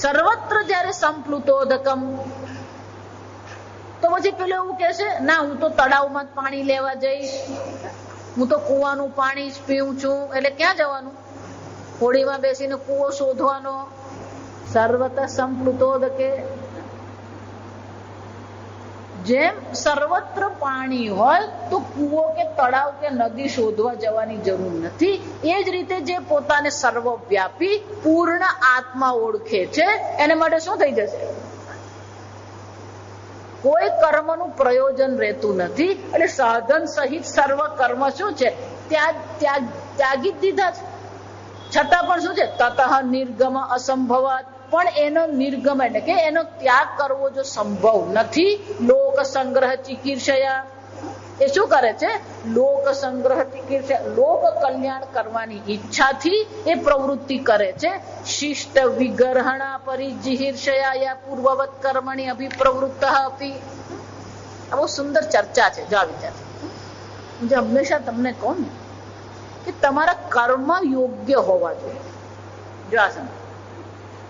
S1: સર્વત્ર જયારે સંપ્લુતોદકમ, તો પછી પેલો એવું કે છે ના હું તો તળાવમાં જ પાણી લેવા જઈશ, હું તો કુવાનું પાણી જ પીવું છું. એટલે ક્યાં જવાનું? હોળીમાં બેસીને કુવો શોધવાનો. સર્વત સંપ્લુતોદકે. જેમ સર્વત્ર પાણી હોય તો કૂવો કે તળાવ કે નદી શોધવા જવાની જરૂર નથી, એ જ રીતે જે પોતાને સર્વવ્યાપી પૂર્ણ આત્મા ઓળખે છે એને માટે શું થઈ જશે? કોઈ કર્મનું પ્રયોજન રહેતું નથી. એટલે સાધન સહિત સર્વ કર્મ શું છે? ત્યાગી દીધા છે. છતાં પણ શું છે? તતઃ નિર્ગમ અસંભવાત. પણ એનો નિર્ગમ એટલે કે એનો ત્યાગ કરવો જો સંભવ નથી, લોક સંગ્રહ ચિકીર્ષયા, એ શું કરે છે? લોક સંગ્રહ ચિકીર્ષયા, લોક કલ્યાણ કરવાની ઈચ્છાથી એ પ્રવૃત્તિ કરે છે. શિષ્ટ વિગ્રહણા પરિજિહીર્ષયા યા પૂર્વવત કર્મણી અભિપ્રવૃત્ત અપી. આ બહુ સુંદર ચર્ચા છે. જો આ વિચાર જે હંમેશા તમને કહું ને કે તમારા કર્મ યોગ્ય હોવા જોઈએ. જો આ સમજ,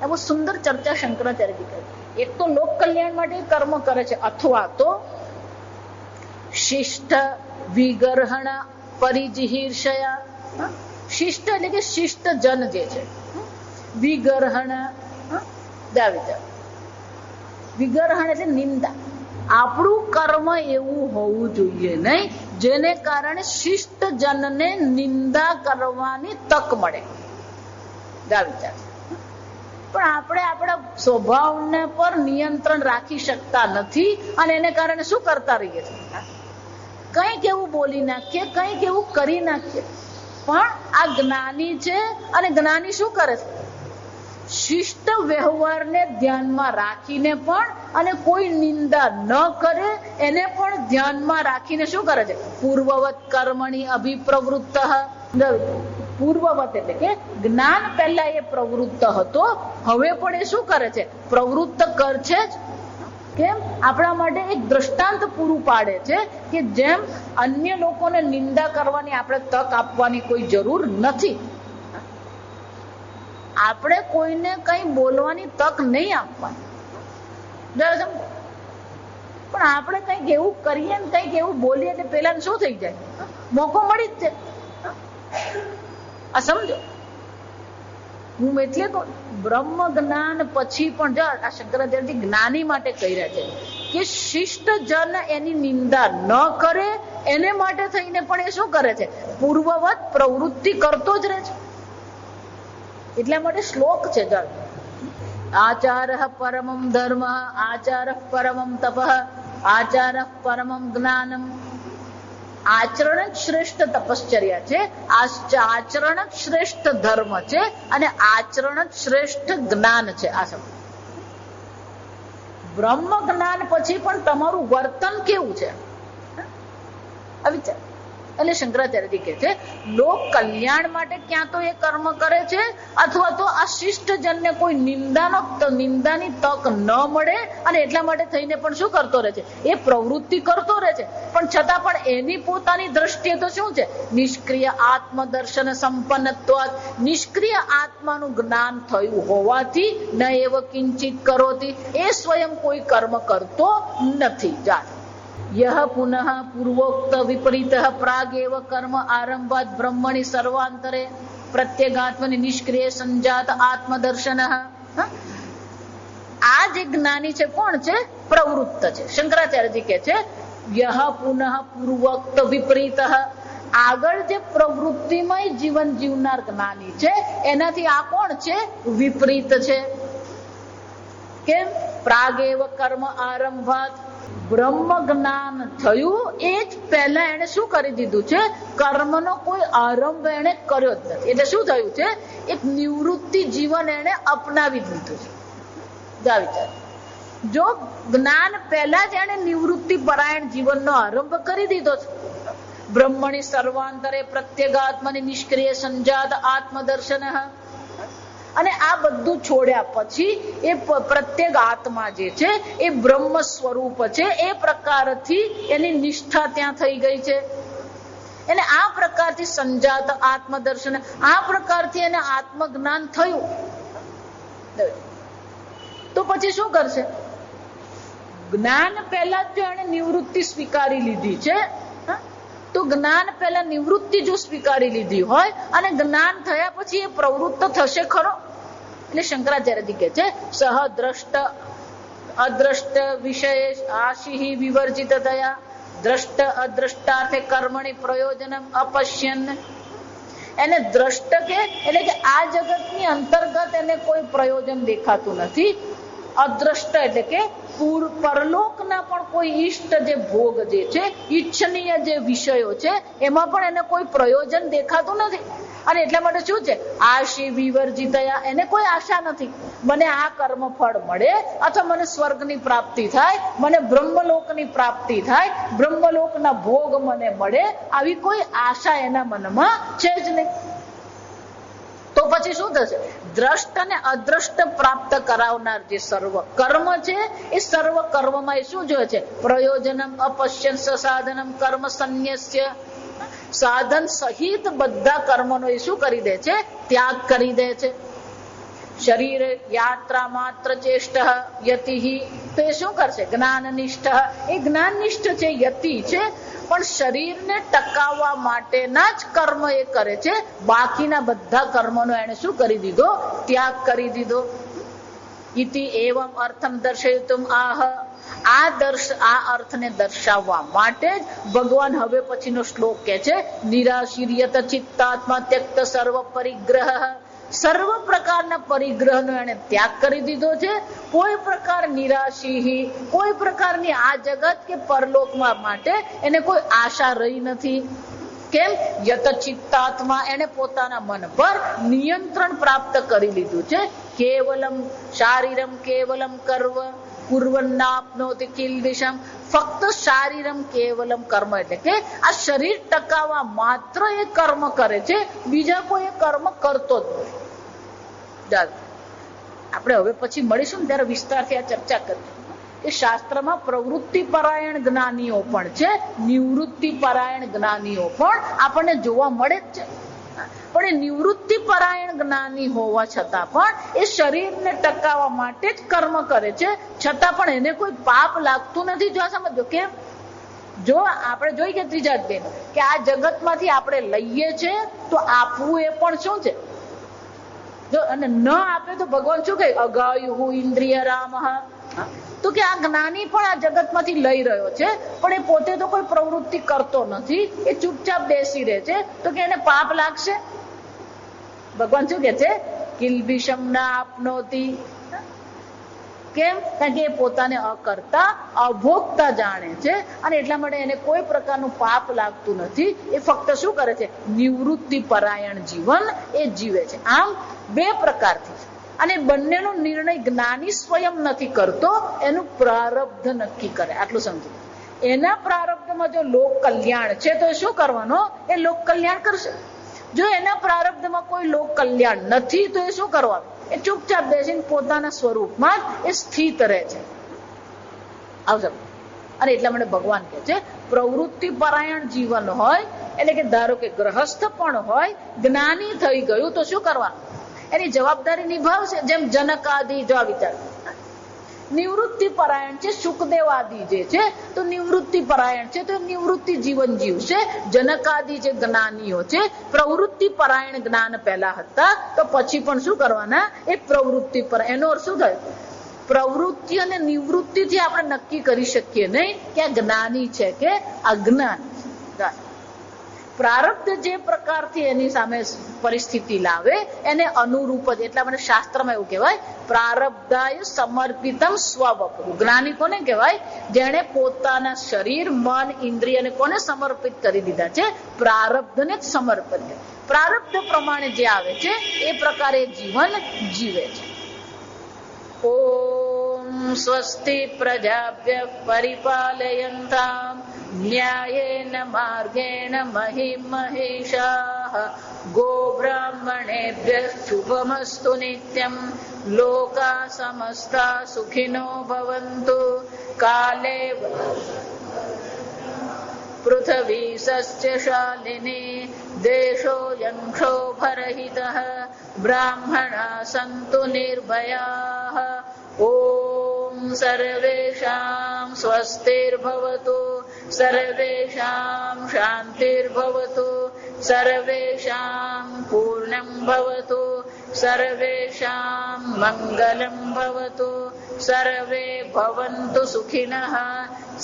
S1: આ બહુ સુંદર ચર્ચા શંકરાચાર્યજી કરે. એક તો લોક કલ્યાણ માટે કર્મ કરે છે, અથવા તો શિષ્ટ વિગર્હણ પરિજિહીર્ષયા. શિષ્ટ એટલે કે શિષ્ટ જન જે છે, વિગર્હણ વિગર્હણ એટલે નિંદા. આપણું કર્મ એવું હોવું જોઈએ નહીં જેને કારણે શિષ્ટ જનને નિંદા કરવાની તક મળે. વિચાર. પણ આપણે આપણા સ્વભાવને પર નિયંત્રણ રાખી શકતા નથી અને એને કારણે શું કરતા રહીએ છીએ? કંઈક એવું બોલી નાખીએ, કંઈક એવું કરી નાખીએ. પણ આ જ્ઞાની છે અને જ્ઞાની શું કરે છે? શિષ્ટ વ્યવહારને ધ્યાનમાં રાખીને પણ અને કોઈ નિંદા ન કરે એને પણ ધ્યાનમાં રાખીને શું કરે છે? પૂર્વવત કર્મણી અભિપ્રવૃત્ત. પૂર્વવત એટલે કે જ્ઞાન પહેલા એ પ્રવૃત્ત હતો, હવે પણ એ શું કરે છે? પ્રવૃત્ત કર છે જ. કેમ? આપણા માટે એક દ્રષ્ટાંત પૂરું પાડે છે કે જેમ અન્ય લોકોને નિંદા કરવાની આપણે તક આપવાની કોઈ જરૂર નથી. આપણે કોઈને કઈ બોલવાની તક નહીં આપવાની. પણ આપણે કંઈક એવું કરીએ ને કંઈક એવું બોલીએ એટલે પેલા શું થઈ જાય? મોકો મળી જ જાય. આ સમજો. હું એટલે કહું, બ્રહ્મ જ્ઞાન પછી પણ જો આ શંકરાચાર્યજી જ્ઞાની માટે કહી રહ્યા છે કે શિષ્ટ જન એની નિંદા ન કરે, એને માટે થઈને પણ એ શું કરે છે? પૂર્વવત પ્રવૃત્તિ કરતો જ રહે છે. એટલા માટે શ્લોક છે. આચાર પરમમ ધર્મ, આચાર પરમમ તપ, આચાર પરમમ જ્ઞાનમ. આચરણ જ શ્રેષ્ઠ તપશ્ચર્યા છે, આચરણ જ શ્રેષ્ઠ ધર્મ છે અને આચરણ જ શ્રેષ્ઠ જ્ઞાન છે. આ સમજ. બ્રહ્મ જ્ઞાન પછી પણ તમારું વર્તન કેવું છે? વિચાર. એટલે શંકરાચાર્યજી કહે છે લોક કલ્યાણ માટે ક્યાં તો એ કર્મ કરે છે અથવા તો આ શિષ્ટ જનને કોઈ નિંદાની તક ન મળે અને એટલા માટે થઈને પણ શું કરતો રહે છે? એ પ્રવૃત્તિ કરતો રહે છે. પણ છતાં પણ એની પોતાની દ્રષ્ટિએ તો શું છે? નિષ્ક્રિય આત્મદર્શન સંપન્નત્વાત. નિષ્ક્રિય આત્માનું જ્ઞાન થયું હોવાથી ન એવ કિંચિત કરોતી, એ સ્વયં કોઈ કર્મ કરતો નથી. યહ પુનઃ પૂર્વોક્ત વિપરીત પ્રાગેવ કર્મ આરંભાત બ્રહ્મણી સર્વાંતરે પ્રત્યેગાત્મની નિષ્ક્રિય સંજાત આત્મદર્શન. આ જે જ્ઞાની છે કોણ છે? પ્રવૃત્ત છે. શંકરાચાર્યજી કહે છે યહ પુનઃ પૂર્વોક્ત વિપરીત. આગળ જે પ્રવૃત્તિમય જીવન જીવનાર જ્ઞાની છે એનાથી આ કોણ છે? વિપરીત છે. કેમ? પ્રાગેવ કર્મ આરંભાત. બ્રહ્મ જ્ઞાન થયું એ જ પહેલા એને શું કરી દીધું છે? કર્મનો કોઈ આરંભ એને કર્યો જ નથી. એટલે શું થયું છે? એક નિવૃત્તિ જીવન એને અપનાવી દીધું છે. વિચાર. જો જ્ઞાન પહેલા જ એને નિવૃત્તિ પરાયણ જીવનનો આરંભ કરી દીધો છે. બ્રહ્મણી સર્વાંતરે પ્રત્યેગાત્મની નિષ્ક્રિય સંજાત આત્મદર્શન. અને આ બધું છોડ્યા પછી એ પ્રત્યેક આત્મા જે છે એ બ્રહ્મ સ્વરૂપ છે. એ પ્રકારથી એની નિષ્ઠા ત્યાં થઈ ગઈ છે. એને આ પ્રકારથી સંજાત આત્મદર્શન, આ પ્રકારથી એને આત્મજ્ઞાન થયું. તો પછી શું કરશે? જ્ઞાન પહેલા જો એને નિવૃત્તિ સ્વીકારી લીધી છે, તો જ્ઞાન પહેલા નિવૃત્તિ જો સ્વીકારી લીધી હોય અને જ્ઞાન થયા પછી એ પ્રવૃત્ત થશે ખરો? એટલે શંકરાચાર્યજી કહે છે સહદ્રષ્ટ અદ્રષ્ટ વિષયાશિ વિવર્જિતતયા દ્રષ્ટ અદ્રષ્ટાર્થે કર્મણી પ્રયોજનમ અપશ્યન. એને દ્રષ્ટ કે એટલે કે આ જગતની અંતર્ગત એને કોઈ પ્રયોજન દેખાતું નથી. અદ્રષ્ટ એટલે કે પરલોકના પણ કોઈ ઈષ્ટ જે ભોગ જે છે, ઈચ્છનીય જે વિષયો છે, એમાં પણ એને કોઈ પ્રયોજન દેખાતું નથી. અને એટલા માટે શું છે, આશી વિવર્જિતયા, એને કોઈ આશા નથી મને આ કર્મ ફળ મળે અથવા મને સ્વર્ગની પ્રાપ્તિ થાય, મને બ્રહ્મલોકની પ્રાપ્તિ થાય, બ્રહ્મલોકના ભોગ મને મળે, આવી કોઈ આશા એના મનમાં છે જ નહીં. તો પછી શું થશે, દ્રષ્ટ અને અદ્રષ્ટ પ્રાપ્ત કરાવનાર જે સર્વ કર્મ છે એ સર્વ કર્મમાં એ શું જોઈએ છે, પ્રયોજનમ અપશ્યન સાધનમ કર્મ સંન્યસ્ય, સાધન સહિત બધા કર્મનો એ શું કરી દે છે, ત્યાગ કરી દે છે. શરીર યાત્રા માત્ર ચેષ્ટ યતિ, તો એ શું કરશે, જ્ઞાનનિષ્ઠ, એ જ્ઞાનનિષ્ઠ છે, યતિ છે, પણ શરીરને ટકાવવા માટેના જ કર્મ એ કરે છે, બાકીના બધા કર્મનો એને શું કરી દીધો, ત્યાગ કરી દીધો. ઇતિ એવમ અર્થમ દર્શયતુમ આહ, આ અર્થને દર્શાવવા માટે જ ભગવાન હવે પછીનો શ્લોક કહે છે, નિરાશીર્યત ચિત્તાત્મા ત્યક્ત સર્વ પરિગ્રહ, સર્વ પ્રકારના પરિગ્રહનો એને ત્યાગ કરી દીધો છે. કોઈ પ્રકાર નિરાશી, કોઈ પ્રકારની આ જગત કે પરલોકમાં માટે એને કોઈ આશા રહી નથી. કેમ, યત ચિત્તાત્મા, એને પોતાના મન પર નિયંત્રણ પ્રાપ્ત કરી લીધું છે. કેવલમ શારીરમ કેવલમ કુર્વન્નાપ્નોતિ કિલ્બિષમ, ફક્ત શારીરમ કેવલમ કર્મ એટલે કે આ શરીર ટકાવવા માત્ર એ કર્મ કરે છે, બીજા કોઈ એ કર્મ કરતો જ નથી. આપણે હવે પછી મળીશું ને ત્યારે વિસ્તારથી આ ચર્ચા કરીશું કે શાસ્ત્રમાં પ્રવૃત્તિ પરાયણ જ્ઞાનીઓ પણ છે, નિવૃત્તિ પરાયણ જ્ઞાનીઓ પણ આપણને જોવા મળે જ છે. પણ એ નિવૃત્તિ પરાયણ જ્ઞાની હોવા છતાં પણ એ શરીરને ટકાવવા માટે જ કર્મ કરે છે, છતાં પણ એને કોઈ પાપ લાગતું નથી. જો સમજો કેમ, જો આપણે જોઈ કે ત્રીજા અધ્યાય કે આ જગતમાંથી આપણે લઈએ છે તો આપવું એ પણ શું છે, જો અને ન આપે તો ભગવાન શું કહે, અગાયુ ઇન્દ્રિય રામ, તો કે આ જ્ઞાની પણ આ જગતમાંથી લઈ રહ્યો છે, પણ એ પોતે તો કોઈ પ્રવૃત્તિ કરતો નથી, એ ચૂપચાપ બેસી રહે છે, તો કે એને પાપ લાગશે. ભગવાન શું કે છે, કિલ્બિષમ ના આપનોતી. કેમ, કારણ કે એ પોતાને અકર્તા અભોગતા જાણે છે, અને એટલા માટે એને કોઈ પ્રકારનું પાપ લાગતું નથી. એ ફક્ત શું કરે છે, નિવૃત્તિ પરાયણ જીવન એ જીવે છે. આમ બે પ્રકારથી, અને બંનેનો નિર્ણય જ્ઞાની સ્વયં નથી કરતો, એનું પ્રારબ્ધ નક્કી કરે. આટલું સમજો. એના પ્રારબ્ધમાં જો લોક કલ્યાણ છે તો શું કરવાનો, એ લોક કલ્યાણ કરશે. જો એના પ્રારબ્ધમાં કોઈ લોક કલ્યાણ નથી તો એ શું કરવાનું, એ ચૂપચાપ બેસીને પોતાના સ્વરૂપમાં એ સ્થિત રહે છે. આવજો. અને એટલા માટે ભગવાન કહે છે પ્રવૃત્તિ પરાયણ જીવન હોય, એટલે કે ધારો કે ગ્રહસ્થ પણ હોય, જ્ઞાની થઈ ગયું તો શું કરવાનું, એની જવાબદારી નિભાવશે. જેમ જનક આદિ જો વિચાર નિવૃત્તિ પરાયણ છે, સુખદેવ આદિ જે છે તો નિવૃત્તિ પરાયણ છે, તો નિવૃત્તિ જીવન જીવશે. જનક આદિ જે જ્ઞાનીઓ છે પ્રવૃત્તિ પરાયણ જ્ઞાન પહેલા હતા, તો પછી પણ શું કરવાના, એ પ્રવૃત્તિ પર. એનો અર્થ શું થાય, પ્રવૃત્તિ અને નિવૃત્તિથી આપણે નક્કી કરી શકીએ નહીં કે આ જ્ઞાની છે કે અજ્ઞાની. પ્રારબ્ધ જે પ્રકારથી એની સામે પરિસ્થિતિ લાવે એને અનુરૂપ જ. એટલા માટે શાસ્ત્રમાં એવું કહેવાય, પ્રારબ્ધાય સમર્પિતમ સ્વવપુ. જ્ઞાની કોને કહેવાય, જેણે પોતાના શરીર, મન, ઇન્દ્રિયને કોને સમર્પિત કરી દીધા છે, પ્રારબ્ધને જ સમર્પિત. પ્રારબ્ધ પ્રમાણે જે આવે છે એ પ્રકારે જીવન જીવે છે. ઓમ સ્વસ્તિ પ્રજાભ્ય પરિપાલયન્તામ ન્યાયેન માર્ગેણ મહિમ મહેશાઃ ગોબ્રાહ્મણેભ્યઃ શુભમસ્તુ નિત્યં લોકા સમસ્તા સુખિનો ભવન્તુ કાલે પૃથ્વી સસ્યશાલિની દેશોऽયં ક્ષોભરહિતઃ બ્રાહ્મણા સन्तુ નિર્ભયાઃ ઓમ સર્વેષાં સ્વસ્તિર્ભવતુ સર્વેષાં શાંતિર્ભવતુ સર્વેષાં પૂર્ણં ભવતુ સર્વેષાં મંગલં ભવતુ सर्वे भवन्तु सुखिनः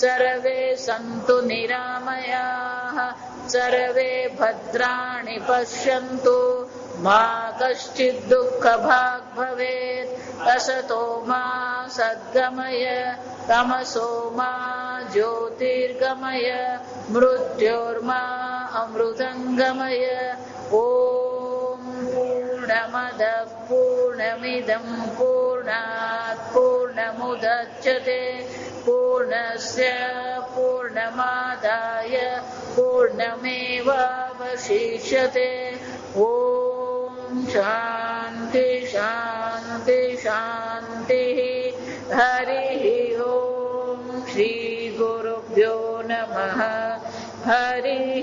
S1: सर्वे सन्तु निरामयाः सर्वे भद्राणि पश्यन्तु मा कश्चित् दुःखभाग् भवेत् असतो मा सद्गमय तमसो मा ज्योतिर्गमय मृत्योर्मा अमृतङ्गमय ॐ पूर्णमदः पूर्णमिदं पूर्णात् पूर्णमुदच्यते पूर्णस्य पूर्णमादाय पूर्णमेवावशिष्यते ॐ शान्ति शान्ति शान्तिः हरिः ॐ श्री गुरुभ्यो नमः हरि